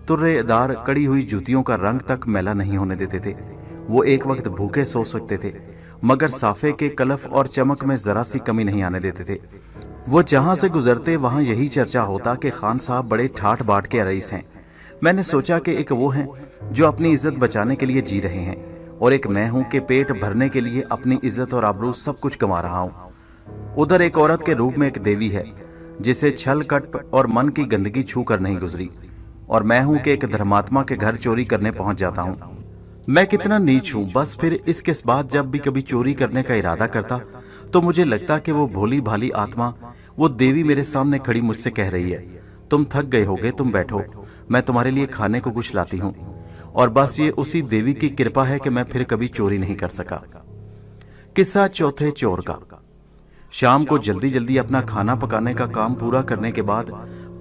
तुर्रेदार कड़ी हुई जूतियों का रंग तक मैला नहीं होने देते थे। वो एक वक्त भूखे सो सकते थे, मगर साफे के कलफ और चमक में जरा सी कमी नहीं आने देते थे। वो जहां से गुजरते वहां यही चर्चा होता कि खान साहब बड़े ठाठ बाट के रईस हैं। मैंने सोचा कि एक वो हैं जो अपनी इज्जत बचाने के लिए जी रहे हैं, और एक मैं हूं कि पेट भरने के लिए अपनी इज्जत और आबरू सब कुछ कमा रहा हूं। उधर एक औरत के रूप में एक देवी है, जिसे छल कट और मन की गंदगी छू कर नहीं गुजरी, और मैं हूं कि एक धर्मात्मा के घर चोरी करने पहुंच जाता हूं। मैं कितना नीच हूं। बस फिर इसके बाद जब भी कभी चोरी करने का इरादा करता तो मुझे लगता कि वो भोली भाली आत्मा, वो देवी मेरे सामने खड़ी मुझसे कह रही है, तुम थक गए होगे, तुम बैठो, मैं तुम्हारे लिए खाने को कुछ लाती हूँ। और बस ये उसी देवी की कृपा है कि मैं फिर कभी चोरी नहीं कर सका। किस्सा चौथे चोर का। शाम को जल्दी जल्दी अपना खाना पकाने का काम पूरा करने के बाद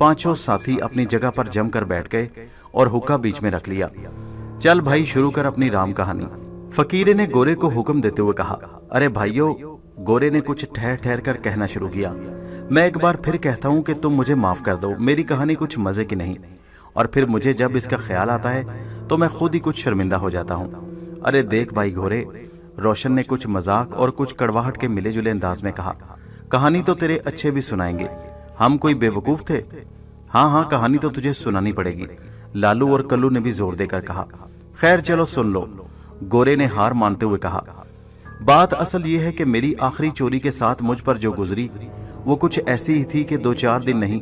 पांचों साथी अपनी जगह पर जमकर बैठ गए और हुक्का बीच में रख लिया। चल भाई शुरू कर अपनी राम कहानी, फकीरे ने गोरे को हुक्म देते हुए कहा। अरे भाइयों, गोरे ने कुछ ठहर ठहर कर कहना शुरू किया। मैं एक बार फिर कहता हूं कि तुम मुझे माफ कर दो, मेरी कहानी कुछ मजे की नहीं, और फिर मुझे जब इसका ख्याल आता है तो मैं खुद ही कुछ शर्मिंदा हो जाता हूं। अरे देख भाई घोरे, रोशन ने कुछ मजाक और कुछ कड़वाहट के मिले जुले अंदाज में कहा, कहानी तो तेरे अच्छे भी सुनाएंगे, हम कोई बेवकूफ थे? हाँ हाँ, कहानी तो तुझे सुनानी पड़ेगी, लालू और कल्लू ने भी जोर देकर कहा। खैर चलो सुन लो, गोरे ने हार मानते हुए कहा। बात असल ये है कि मेरी आखिरी चोरी के साथ मुझ पर जो गुजरी वो कुछ ऐसी ही थी कि 2-4 दिन नहीं,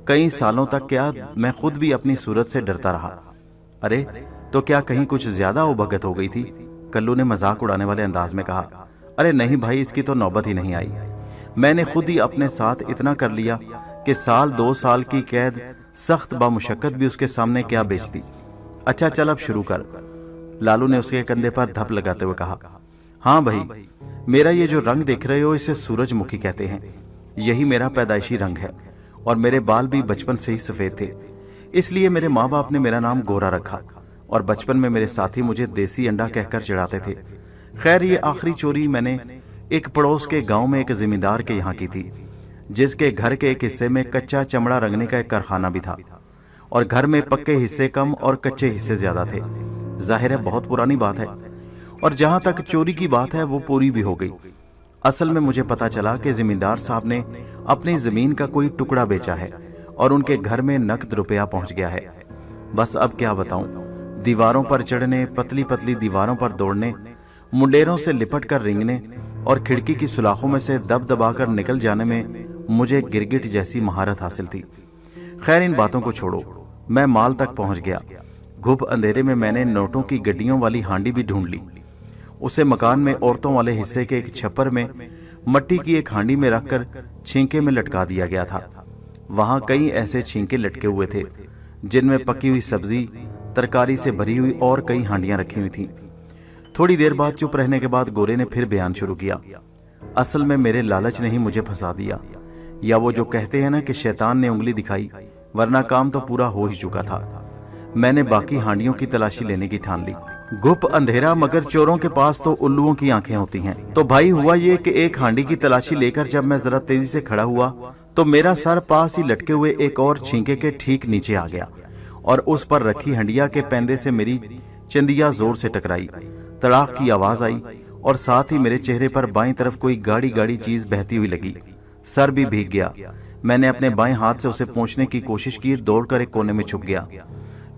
कई सालों तक क्या मैं खुद भी अपनी सूरत से डरता रहा। अरे तो क्या कहीं कुछ ज्यादा उभगत हो गई थी? कल्लू ने मजाक उड़ाने वाले अंदाज में कहा। अरे नहीं भाई, इसकी तो नौबत ही नहीं आई। मैंने खुद ही अपने साथ इतना कर लिया कि 1-2 साल की कैद सख्त बामुशक्कत भी उसके सामने क्या बेचती। अच्छा चल अब शुरू कर। लालू ने उसके कंधे पर धप लगाते हुए कहा। हाँ भाई, मेरा ये जो रंग देख रहे हो इसे सूरजमुखी कहते हैं। यही मेरा पैदाइशी रंग है और मेरे बाल भी बचपन से ही सफेद थे, इसलिए मेरे माँ बाप ने मेरा नाम गोरा रखा और बचपन में मेरे साथी मुझे देसी अंडा कहकर चिढ़ाते थे। खैर, ये आखिरी चोरी मैंने एक पड़ोस के गांव में एक जिम्मेदार के यहाँ की थी, जिसके घर के एक हिस्से में कच्चा चमड़ा रंगने का एक कारखाना भी था और घर में पक्के हिस्से कम और कच्चे हिस्से ज्यादा थे। जाहिर है बहुत पुरानी बात है और जहां तक चोरी की बात है वो पूरी भी हो गई। असल में मुझे पता चला कि जिम्मेदार साहब ने अपनी जमीन का कोई टुकड़ा बेचा है और उनके घर में नकद रुपया पहुंच गया है। बस अब क्या बताऊं, दीवारों पर चढ़ने, पतली पतली दीवारों पर दौड़ने, मुंडेरों से लिपट कर रेंगने और खिड़की की सुलाखों में से दब दबाकर निकल जाने में मुझे गिरगिट जैसी महारत हासिल थी। खैर, इन बातों को छोड़ो, मैं माल तक पहुंच गया। घुप अंधेरे में मैंने नोटों की गड्डियों वाली हांडी भी ढूंढ ली। उसे मकान में औरतों वाले हिस्से के एक छप्पर में मट्टी की एक हांडी में रखकर छींके में लटका दिया गया था। वहां कई ऐसे छींके लटके हुए थे जिनमें पकी हुई सब्जी, तरकारी से भरी हुई और कई हांडियां रखी हुई थीं। थोड़ी देर बाद चुप रहने के बाद गोरे ने फिर बयान शुरू किया। असल में मेरे लालच ने ही मुझे फंसा दिया, या वो जो कहते हैं ना कि शैतान ने उंगली दिखाई, वरना काम तो पूरा हो ही चुका था। मैंने बाकी हांडियों की तलाशी लेने की ठान ली। गुप अंधेरा, मगर चोरों के पास तो उल्लुओं की आंखें होती हैं। तो भाई हुआ ये कि एक हांडी की तलाशी लेकर जब मैं जरा तेजी से खड़ा हुआ तो मेरा सर पास ही लटके हुए एक और छींके के ठीक नीचे आ गया और उस पर रखी हंडिया के पैंदे से मेरी चंदिया जोर से टकराई। तड़ाक की आवाज आई और साथ ही मेरे चेहरे पर बाईं तरफ कोई गाढ़ी गाढ़ी चीज बहती हुई लगी। सर भी भीग गया। मैंने अपने बाएं हाथ से उसे पहुंचने की कोशिश की, दौड़कर एक कोने में छुप गया।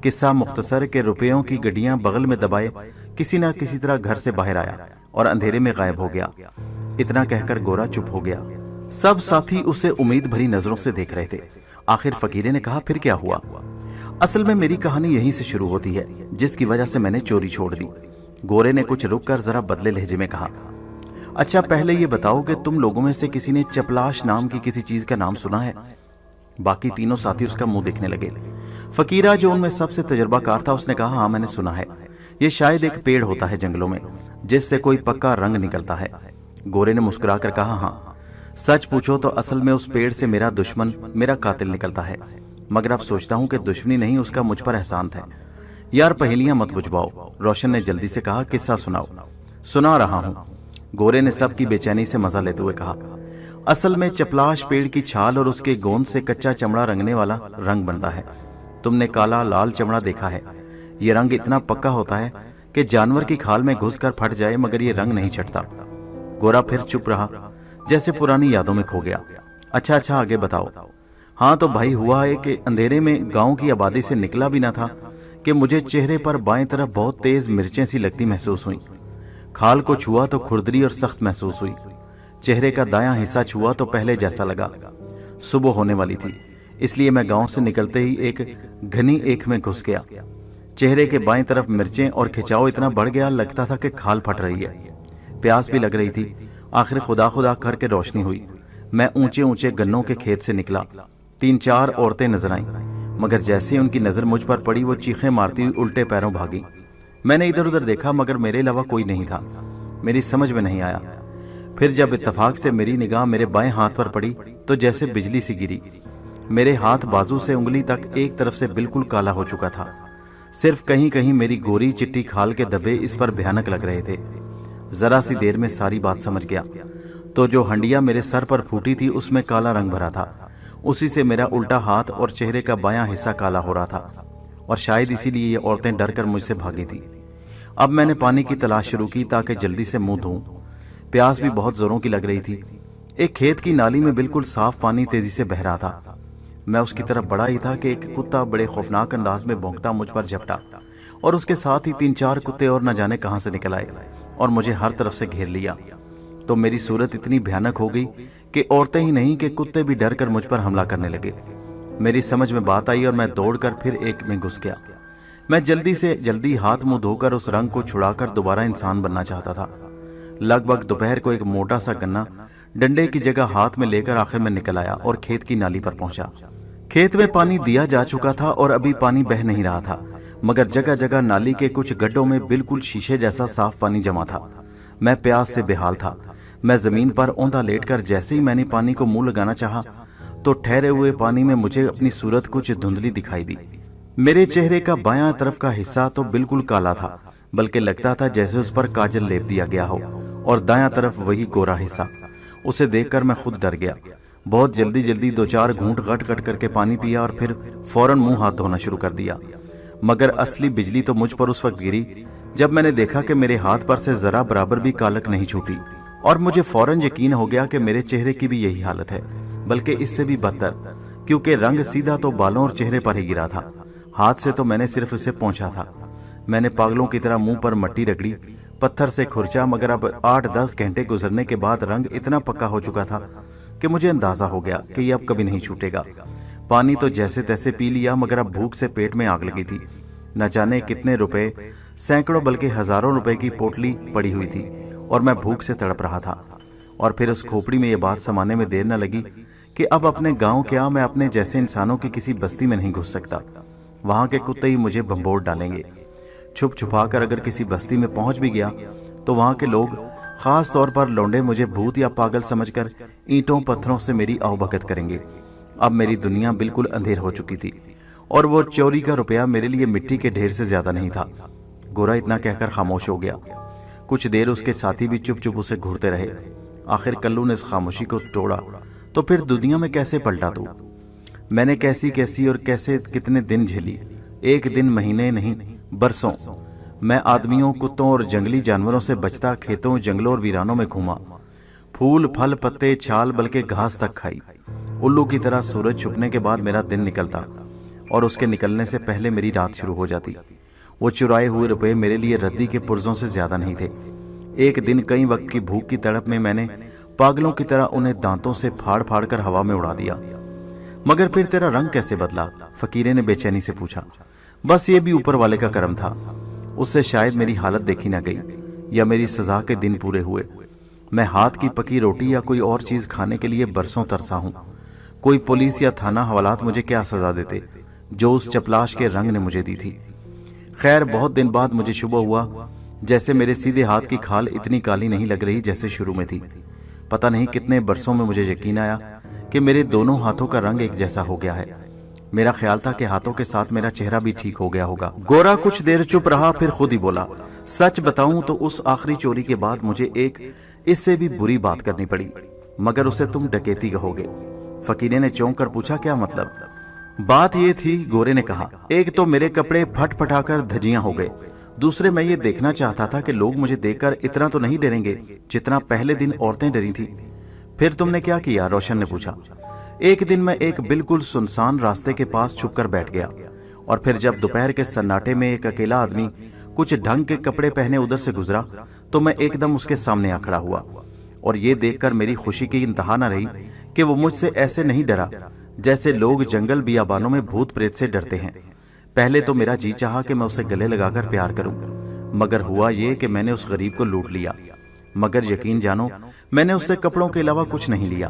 किस्सा मुख्तसर के रुपयों की गड्डियां बगल में दबाए किसी न किसी तरह घर से बाहर आया और अंधेरे में गायब हो गया। इतना कहकर गोरा चुप हो गया। सब साथी उसे उम्मीद भरी नजरों से देख रहे थे। आखिर फकीरे ने कहा, फिर क्या हुआ? असल में मेरी कहानी यहीं से शुरू होती है, जिसकी वजह से मैंने चोरी छोड़ दी। गोरे ने कुछ रुककर जरा बदले लहजे में कहा, अच्छा पहले ये बताओ कि तुम लोगों में से किसी ने चपलाश नाम की किसी चीज का नाम सुना है? बाकी तीनों साथी उसका मुंह देखने लगे। फकीरा, जो उनमें सबसे तजुर्बाकार था, उसने कहा, हाँ मैंने सुना है। ये शायद एक पेड़ होता है जंगलों में जिससे कोई पक्का रंग निकलता है। गोरे ने मुस्कुराकर कहा, हाँ सच पूछो तो असल में उस पेड़ से मेरा दुश्मन, मेरा कातिल निकलता है। मगर अब सोचता हूं कि दुश्मनी नहीं, उसका मुझ पर एहसान था। यार पहेलियां मत बुझवाओ, रोशन ने जल्दी से कहा, किस्सा सुनाओ। सुना रहा हूं, गोरे ने सबकी बेचैनी से मजा लेते हुए कहा। असल में चपलाश पेड़ की छाल और उसके गोंद से कच्चा चमड़ा रंगने वाला रंग बनता है। तुमने काला लाल चमड़ा देखा है। ये रंग इतना पक्का होता है कि जानवर की खाल में घुसकर फट जाए मगर ये रंग नहीं छटता। गोरा फिर चुप रहा, जैसे पुरानी यादों में खो गया। अच्छा आगे बताओ। हाँ तो भाई हुआ है कि अंधेरे में गांव की आबादी से निकला भी ना था कि मुझे चेहरे पर बाएं तरफ बहुत तेज मिर्चें सी लगती महसूस हुई। खाल को छुआ तो खुरदरी और सख्त महसूस हुई। चेहरे का दायां हिस्सा छुआ तो पहले जैसा लगा। सुबह होने वाली थी, इसलिए मैं गांव से निकलते ही एक घनी ईख में घुस गया। चेहरे के बाएं तरफ मिर्चें और खिंचाव इतना बढ़ गया, लगता था कि खाल फट रही है। प्यास भी लग रही थी। आखिर खुदा करके रोशनी हुई। मैं ऊंचे ऊंचे गन्नों के खेत से निकला। 3-4 औरतें नजर आईं, मगर जैसे ही उनकी नजर मुझ पर पड़ी वो चीखें मारती हुई उल्टे पैरों भागी। मैंने इधर उधर देखा मगर मेरे अलावा कोई नहीं था। मेरी समझ में नहीं आया। फिर जब इत्तेफाक से मेरी निगाह मेरे बाएं हाथ पर पड़ी तो जैसे बिजली सी गिरी। मेरे हाथ बाजू से उंगली तक एक तरफ से बिल्कुल काला हो चुका था। सिर्फ कहीं कहीं मेरी गोरी चिट्टी खाल के धब्बे इस पर भयानक लग रहे थे। जरा सी देर में सारी बात समझ गया। तो जो हंडिया मेरे सर पर फूटी थी उसमें काला रंग भरा था। उसी से मेरा उल्टा हाथ और चेहरे का बायां हिस्सा काला हो रहा था और शायद इसीलिए ये औरतें डर कर मुझसे भागी थी। अब मैंने पानी की तलाश शुरू की ताकि जल्दी से मुंह धोऊं। प्यास भी बहुत जोरों की लग रही थी। एक खेत की नाली में बिल्कुल साफ पानी तेजी से बह रहा था। मैं उसकी तरफ बढ़ा ही था कि एक कुत्ता बड़े खौफनाक अंदाज में भौंकता मुझ पर झपटा और उसके साथ ही 3-4 कुत्ते और न जाने कहां से निकल आए और मुझे हर तरफ से घेर लिया। तो मेरी सूरत इतनी भयानक हो गई कि औरतें ही नहीं कि कुत्ते भी डर कर मुझ पर हमला करने लगे। मेरी समझ में बात आई और मैं दौड़कर फिर एक में घुस गया। मैं जल्दी से जल्दी हाथ मुंह धोकर उस रंग को छुड़ाकर दोबारा इंसान बनना चाहता था। लगभग दोपहर को एक मोटा सा गन्ना डंडे की जगह हाथ में लेकर आखिर में निकल आया और खेत की नाली पर पहुंचा। खेत में पानी दिया जा चुका था और अभी पानी बह नहीं रहा था, मगर जगह जगह नाली के कुछ गड्ढों में बिल्कुल शीशे जैसा साफ पानी जमा था। मैं प्यास से बेहाल था। मैं जमीन पर औंधा लेटकर जैसे ही मैंने पानी को मुंह लगाना चाहा तो ठहरे हुए पानी में मुझे अपनी सूरत कुछ धुंधली दिखाई दी। मेरे चेहरे का बायां तरफ का हिस्सा तो बिल्कुल काला था, बल्कि लगता था जैसे उस पर काजल लेप दिया गया हो, और दायां तरफ वही गोरा हिस्सा। उसे देखकर मैं खुद डर गया। बहुत जल्दी जल्दी 2-4 घूंट गट गट करके पानी पिया और फिर फौरन मुंह हाथ धोना शुरू कर दिया। मगर असली बिजली तो मुझ पर उस वक्त गिरी जब मैंने देखा कि मेरे हाथ पर से जरा बराबर भी कालक नहीं छूटी, और मुझे फौरन यकीन हो गया कि मेरे चेहरे की भी यही हालत है, बल्कि इससे भी बदतर, क्योंकि रंग सीधा तो बालों और चेहरे पर ही गिरा था। हाथ से तो मैंने सिर्फ उसे पोंछा था। मैंने पागलों की तरह मुंह पर मट्टी रगड़ी, पत्थर से खुरचा, मगर अब 8-10 घंटे गुजरने के बाद रंग इतना पक्का हो चुका था कि मुझे अंदाजा हो गया कि यह अब कभी नहीं छूटेगा। पानी तो जैसे तैसे पी लिया, मगर अब भूख से पेट में आग लगी थी। न जाने कितने रुपए, सैकड़ों बल्कि हजारों रुपए की पोटली पड़ी हुई थी, और मैं भूख से तड़प रहा था। और फिर उस खोपड़ी में यह बात समाने में देर न लगी कि अब अपने गांव क्या, मैं अपने जैसे इंसानों की किसी बस्ती में नहीं घुस सकता। वहां के कुत्ते ही मुझे भंबोड़ डालेंगे। छुप छुपा कर अगर किसी बस्ती में पहुंच भी गया तो वहां के लोग, खास तौर पर लौंडे, मुझे भूत या पागल समझकर ईंटों पत्थरों से मेरी आवभगत करेंगे। अब मेरी दुनिया बिल्कुल अंधेर हो चुकी थी, और वो चोरी का रुपया मेरे लिए मिट्टी के ढेर से ज्यादा नहीं था। गोरा इतना कहकर खामोश हो गया। कुछ देर उसके साथी भी चुप चुप उसे घूरते रहे। आखिर कल्लू ने इस खामोशी को तोड़ा। तो फिर दुनिया में कैसे पलटा तू? मैंने कैसी कैसी और कैसे कितने दिन झेली, एक दिन, महीने नहीं, बरसों। मैं आदमियों, कुत्तों और जंगली जानवरों से बचता खेतों, जंगलों और वीरानों में घूमा। फूल, फल, पत्ते, छाल, बल्कि घास तक खाई। उल्लू की तरह सूरज छुपने के बाद मेरा दिन निकलता, और उसके निकलने से पहले मेरी रात शुरू हो जाती। वो चुराए हुए रुपए मेरे लिए रद्दी के पुर्जों से ज्यादा नहीं थे। एक दिन कई वक्त की भूख की तड़प में मैंने पागलों की तरह उन्हें दांतों से फाड़ फाड़ कर हवा में उड़ा दिया। मगर फिर तेरा रंग कैसे बदला? फकीरे ने बेचैनी से पूछा। बस ये भी ऊपर वाले का करम था। उससे शायद मेरी हालत देखी न गई, या मेरी सजा के दिन पूरे हुए। मैं हाथ की पकी रोटी या कोई और चीज खाने के लिए बरसों तरसा हूं। कोई पुलिस या थाना हवालात मुझे क्या सजा देते जो उस चपलाश के रंग ने मुझे दी थी। खैर, बहुत दिन बाद मुझे शुबह हुआ जैसे मेरे सीधे हाथ की खाल इतनी काली नहीं लग रही जैसे शुरू में थी। पता नहीं कितने बरसों में मुझे यकीन आया कि मेरे दोनों हाथों का रंग एक जैसा हो गया है। मेरा ख्याल था कि हाथों के साथ मेरा चेहरा भी ठीक हो गया होगा। गोरा कुछ देर चुप रहा, फिर खुद ही बोला, सच बताऊं तो उस आखिरी चोरी के बाद मुझे एक इससे भी बुरी बात करनी पड़ी, मगर उसे तुम डकैती कहोगे। फकीरे ने चौंक कर पूछा, क्या मतलब? बात ये थी, गोरे ने कहा, एक तो मेरे कपड़े फट फटाकर धजियां हो गए। दूसरे, मैं ये देखना चाहता था कि लोग मुझे देखकर इतना तो नहीं डरेंगे जितना पहले दिन औरतें डरी थी। फिर तुमने क्या किया? रोशन ने पूछा। एक दिन मैं एक बिल्कुल सुनसान रास्ते के पास छुपकर बैठ गया, और फिर जब दोपहर के सन्नाटे में एक अकेला आदमी कुछ ढंग के कपड़े पहने उधर से गुजरा तो मैं एकदम उसके सामने आ खड़ा हुआ। और ये देखकर मेरी खुशी की इंतहा न रही कि वो मुझसे ऐसे नहीं डरा जैसे लोग जंगल बियाबानों में भूत प्रेत से डरते हैं। पहले तो मेरा जी चाहा कि मैं उसे गले लगाकर प्यार करूं, मगर हुआ ये कि मैंने उस गरीब को लूट लिया। मगर यकीन जानो, मैंने उससे कपड़ों के अलावा कुछ नहीं लिया,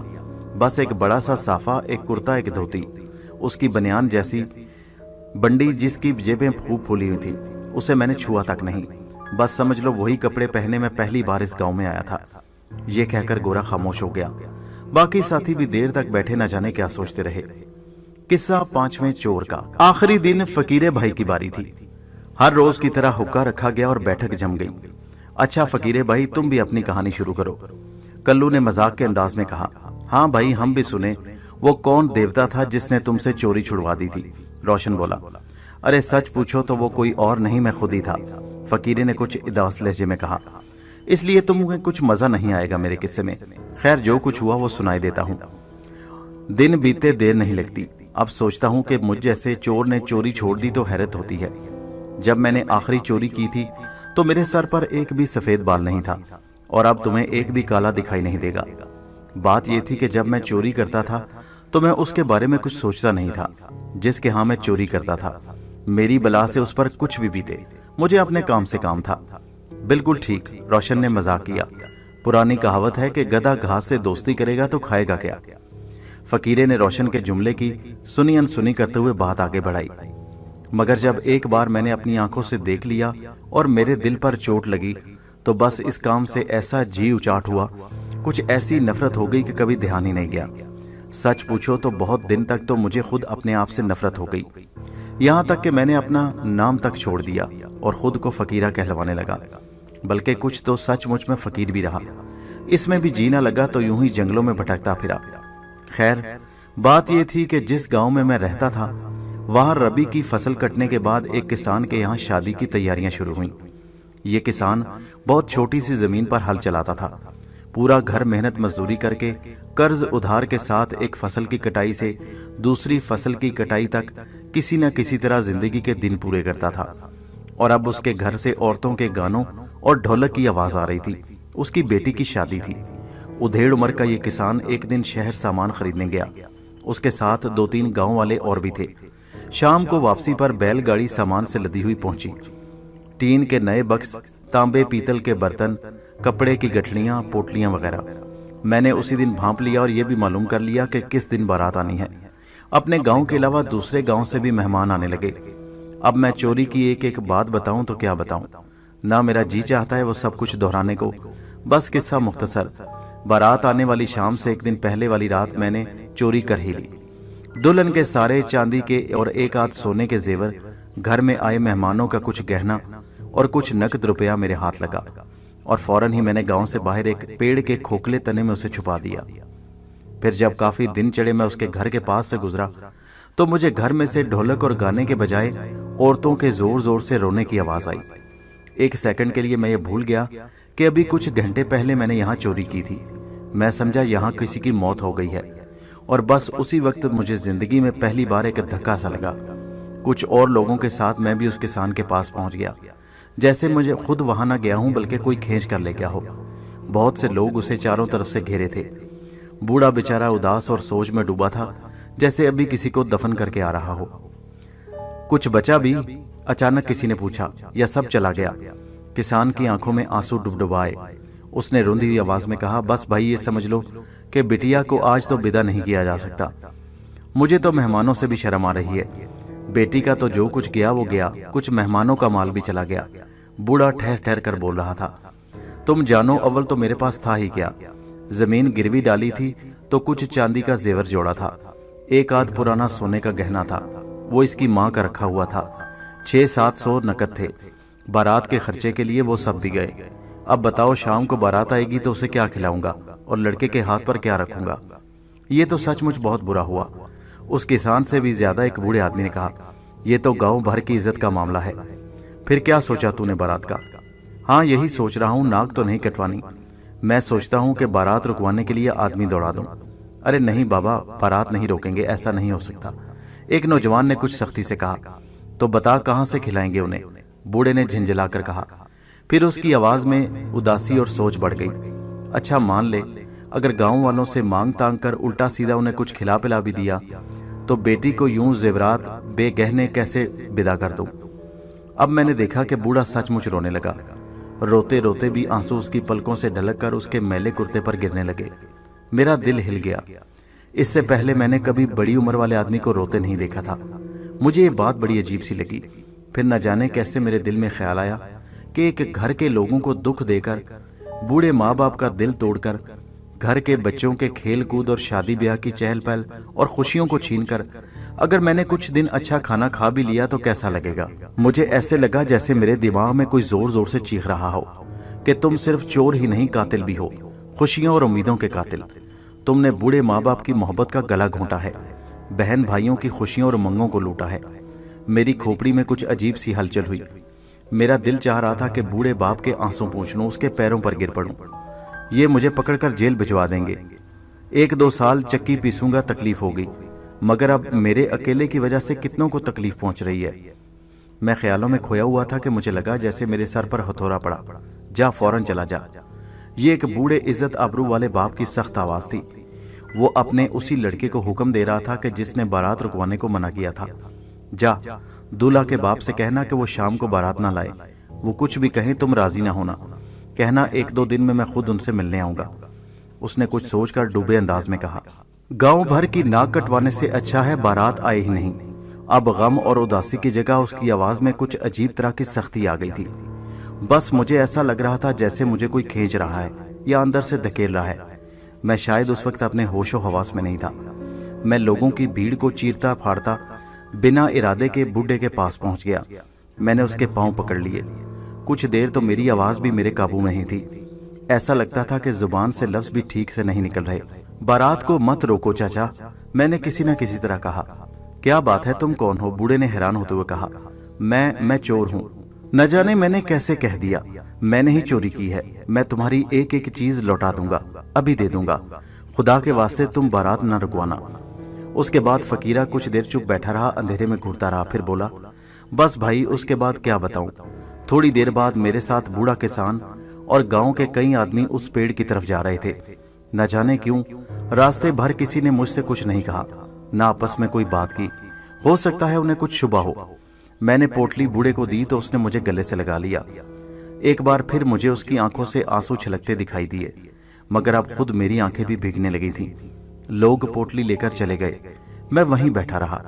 बस एक बड़ा सा साफा, एक कुर्ता, एक धोती, उसकी बनियान जैसी बंडी जिसकी जेबें खूब फूली हुई थी, उसे मैंने छुआ तक नहीं। बस समझ लो वही कपड़े पहने मैं पहली बार इस गांव में आया था। ये कहकर गोरा खामोश हो गया। बाकी साथी भी देर तक बैठे न जाने क्या सोचते रहे। किस्सा 5वें चोर का। आखिरी दिन फकीरे भाई की बारी थी। हर रोज की तरह हुक्का रखा गया और बैठक जम गई। अच्छा फकीरे भाई, तुम भी अपनी कहानी शुरू करो, कल्लू ने मजाक के अंदाज में कहा। हाँ भाई, हम भी सुने। वो कौन देवता था जिसने तुमसे चोरी छुड़वा दी थी? रोशन बोला। अरे सच पूछो तो वो कोई और नहीं, मैं खुद ही था, फकीरे ने कुछ उदास लहजे में कहा। इसलिए तुम्हें कुछ मजा नहीं आएगा मेरे किस्से में। खैर, जो कुछ हुआ वो सुनाई देता हूँ। दिन बीते देर नहीं लगती। अब सोचता हूँ कि मुझ जैसे चोर ने चोरी छोड़ दी तो हैरत होती है। जब मैंने आखिरी चोरी की थी तो मेरे सर पर एक भी सफेद बाल नहीं था, और अब तुम्हें एक भी काला दिखाई नहीं देगा। बात यह थी कि जब मैं चोरी करता था तो मैं उसके बारे में कुछ सोचता नहीं था जिसके यहाँ मैं चोरी करता था। मेरी बला से उस पर कुछ भी बीते, मुझे अपने काम से काम था। बिल्कुल ठीक, रोशन ने मजाक किया। पुरानी कहावत है कि गधा घास से दोस्ती करेगा तो खाएगा क्या। फकीरे ने रोशन के जुमले की सुनी अनसुनी करते हुए बात आगे बढ़ाई। मगर जब एक बार मैंने अपनी आंखों से देख लिया और मेरे दिल पर चोट लगी तो बस इस काम से ऐसा जी उचाट हुआ, कुछ ऐसी नफरत हो गई कि कभी ध्यान ही नहीं गया। सच पूछो तो बहुत दिन तक तो मुझे खुद अपने आप से नफरत हो गई, यहाँ तक कि मैंने अपना नाम तक छोड़ दिया और खुद को फकीरा कहलवाने लगा। बल्कि कुछ तो सचमुच में फकीर भी रहा, इसमें भी जीना लगा तो यूं ही जंगलों में भटकता फिरा। खैर, बात यह थी कि जिस गांव में मैं रहता था वहां रबी की फसल कटने के बाद एक किसान के यहाँ शादी की तैयारियां शुरू हुई। ये किसान बहुत छोटी सी जमीन पर हल चलाता था। पूरा घर मेहनत मजदूरी करके कर्ज उधार के साथ एक फसल की कटाई से दूसरी फसल की कटाई तक किसी न किसी तरह जिंदगी के दिन पूरे करता था। और अब उसके घर से औरतों के गानों और ढोलक की आवाज आ रही थी। उसकी बेटी की शादी थी। उधेड़ उम्र का ये किसान एक दिन शहर सामान खरीदने गया। उसके साथ 2-3 गांव वाले और भी थे। शाम को वापसी पर बैलगाड़ी सामान से लदी हुई पहुंची। टीन के नए बक्स, तांबे पीतल के बर्तन, कपड़े की गठलियां, पोटलियां वगैरह। मैंने उसी दिन भांप लिया और यह भी मालूम कर लिया कि किस दिन बारात आनी है। अपने गांव के अलावा दूसरे गांव से भी मेहमान आने लगे। अब मैं चोरी की एक एक बात बताऊं तो क्या बताऊं, ना मेरा जी चाहता है वो सब कुछ दोहराने को। बस किस्सा मुख्तसर, बारात आने वाली शाम से एक दिन पहले वाली रात मैंने चोरी कर ही ली। दुल्हन के सारे चांदी के और एक आध सोने के जेवर, घर में आए मेहमानों का कुछ गहना और कुछ नकद रुपया मेरे हाथ लगा और फौरन ही मैंने गांव से बाहर एक पेड़ के खोखले तने में उसे छुपा दिया। फिर जब काफी दिन चढ़े मैं उसके घर के पास से गुजरा तो मुझे घर में से ढोलक और गाने के बजाय औरतों के जोर जोर से रोने की आवाज आई। एक सेकंड के लिए मैं ये भूल गया कि अभी कुछ घंटे पहले मैंने यहाँ चोरी की थी। मैं समझा यहाँ किसी की मौत हो गई है और बस उसी वक्त मुझे जिंदगी में पहली बार एक धक्का सा लगा। कुछ और लोगों के साथ मैं भी उस किसान के पास पहुंच गया, जैसे मुझे खुद वहां ना गया हूं बल्कि कोई खींच कर ले गया हो। बहुत से लोग उसे चारों तरफ से घेरे थे। बूढ़ा बेचारा उदास और सोच में डूबा था, जैसे अभी किसी को दफन करके आ रहा हो। कुछ बचा भी? अचानक किसी ने पूछा, या सब चला गया? किसान की आंखों में आंसू डुबडुबाए। उसने रुंधी हुई आवाज में कहा, बस भाई ये समझ लो कि बिटिया को आज तो विदा नहीं किया जा सकता। मुझे तो मेहमानों से भी शर्म आ रही है। बेटी का तो जो कुछ गया वो गया, कुछ मेहमानों का माल भी चला गया। बूढ़ा ठहर ठहर कर बोल रहा था, तुम जानो अव्वल तो मेरे पास था ही क्या। जमीन गिरवी डाली थी तो कुछ चांदी का जेवर जोड़ा था, एक आध पुराना सोने का गहना था, वो इसकी माँ का रखा हुआ था। 600-700 नकद थे। बारात के खर्चे के लिए वो सब भी गए। अब बताओ शाम को बारात आएगी तो उसे क्या खिलाऊंगा और लड़के के हाथ पर क्या रखूंगा। ये तो सचमुच बहुत बुरा हुआ। उस किसान से भी ज्यादा एक बूढ़े आदमी ने कहा, यह तो गांव भर की इज्जत का मामला है। फिर क्या सोचा तूने बारात का? हाँ यही सोच रहा हूँ, नाक तो नहीं कटवानी। मैं सोचता हूँ कि बारात रुकवाने के लिए आदमी दौड़ा दूं। अरे नहीं बाबा, बारात नहीं रोकेंगे, ऐसा नहीं हो सकता। एक नौजवान ने कुछ सख्ती से कहा। तो बता कहाँ से खिलाएंगे उन्हें? बूढ़े ने झिंझलाकर कहा। फिर उसकी आवाज में उदासी और सोच बढ़ गई। अच्छा मान ले, अगर गांव वालों से मांग तांग कर उल्टा सीधा उन्हें कुछ खिला पिला भी दिया तो बेटी को यूं जेवरात बेगहने कैसे विदा कर दूं? अब मैंने देखा कि बूढ़ा सचमुच रोने लगा। रोते रोते भी आंसू उसकी पलकों से ढलक कर उसके मैले कुर्ते पर गिरने लगे। मेरा दिल हिल गया। इससे पहले मैंने कभी बड़ी उम्र वाले आदमी को रोते नहीं देखा था। मुझे ये बात बड़ी अजीब सी लगी। फिर न जाने कैसे मेरे दिल में ख्याल आया कि एक घर के लोगों को दुख देकर, बूढ़े माँ बाप का दिल तोड़कर, घर के बच्चों के खेल कूद और शादी ब्याह की चहल पहल और खुशियों को छीनकर अगर मैंने कुछ दिन अच्छा खाना खा भी लिया तो कैसा लगेगा। मुझे ऐसे लगा जैसे मेरे दिमाग में कोई जोर जोर से चीख रहा हो कि तुम सिर्फ चोर ही नहीं कातिल भी हो, खुशियों और उम्मीदों के कातिल। तुमने बूढ़े माँ बाप की मोहब्बत का गला घोंटा है, बहन भाइयों की खुशियों और उमंगों को लूटा है। मेरी खोपड़ी में कुछ अजीब सी हलचल हुई। मेरा दिल चाह रहा था कि बूढ़े बाप के आंसू पूंछ लूं, उसके पैरों पर गिर पड़ूं। ये मुझे पकड़कर जेल भिजवा देंगे। 1-2 साल चक्की पीसूंगा, तकलीफ होगी, मगर अब मेरे अकेले की वजह से कितनों को तकलीफ पहुंच रही है। मैं ख्यालों में खोया हुआ था कि मुझे लगा जैसे मेरे सर पर हथौड़ा पड़ा। जा फौरन चला जा। ये एक बूढ़े इज्जत आबरू वाले बाप की सख्त आवाज थी। वो अपने उसी लड़के को हुक्म दे रहा था कि जिसने बारात रुकवाने को मना किया था। जा दूल्हा के बाप से कहना कि वो शाम को बारात ना लाए। वो कुछ भी कहें तुम राजी ना होना। कहना 1-2 दिन में मैं खुद उनसे मिलने आऊंगा। उसने कुछ सोचकर डूबे अंदाज में कहा। गांव भर की नाक कटवाने से अच्छा है बारात आए ही नहीं। अब गम और उदासी की जगह उसकी आवाज में कुछ अजीब तरह की सख्ती आ गई थी। बस मुझे ऐसा लग रहा था जैसे मुझे कोई खींच रहा है या अंदर से धकेल रहा है। मैं शायद उस वक्त अपने होशो हवास में नहीं था। मैं लोगों की भीड़ को चीरता फाड़ता बिना इरादे के बूढ़े के पास पहुंच गया। मैंने उसके पांव पकड़ लिए। कुछ देर तो मेरी आवाज भी मेरे काबू में ही थी। ऐसा लगता था कि जुबान से लफ्ज भी ठीक से नहीं निकल रहे। बारात को मत रोको चाचा, मैंने किसी न किसी तरह कहा। क्या बात है, तुम कौन हो? बूढ़े ने हैरान होते हुए कहा। मैं चोर हूं। न जाने मैंने कैसे कह दिया। मैंने ही चोरी की है। मैं तुम्हारी एक एक चीज लौटा दूंगा, अभी दे दूंगा। खुदा के वास्ते तुम बारात न रुकवाना। उसके बाद फकीरा कुछ देर चुप बैठा रहा, अंधेरे में घूरता रहा, फिर बोला, बस भाई उसके बाद क्या बताऊं। थोड़ी देर बाद मेरे साथ बूढ़ा किसान और गांव के कई आदमी उस पेड़ की तरफ जा रहे थे। न जाने क्यों रास्ते भर किसी ने मुझसे कुछ नहीं कहा, न आपस में कोई बात की। हो सकता है उन्हें कुछ शुबा हो। मैंने पोटली बूढ़े को दी तो उसने मुझे गले से लगा लिया। एक बार फिर मुझे उसकी आंखों से आंसू छलकते दिखाई दिए, मगर अब खुद मेरी आंखें भी भीगने लगी थीं। लोग पोटली लेकर चले गए। मैं वहीं बैठा रहा।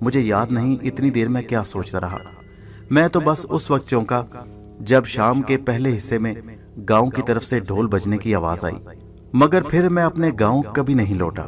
मुझे याद नहीं इतनी देर में क्या सोचता रहा। मैं तो बस उस वक्त चौंका जब शाम के पहले हिस्से में गांव की तरफ से ढोल बजने की आवाज आई, मगर फिर मैं अपने गांव कभी नहीं लौटा।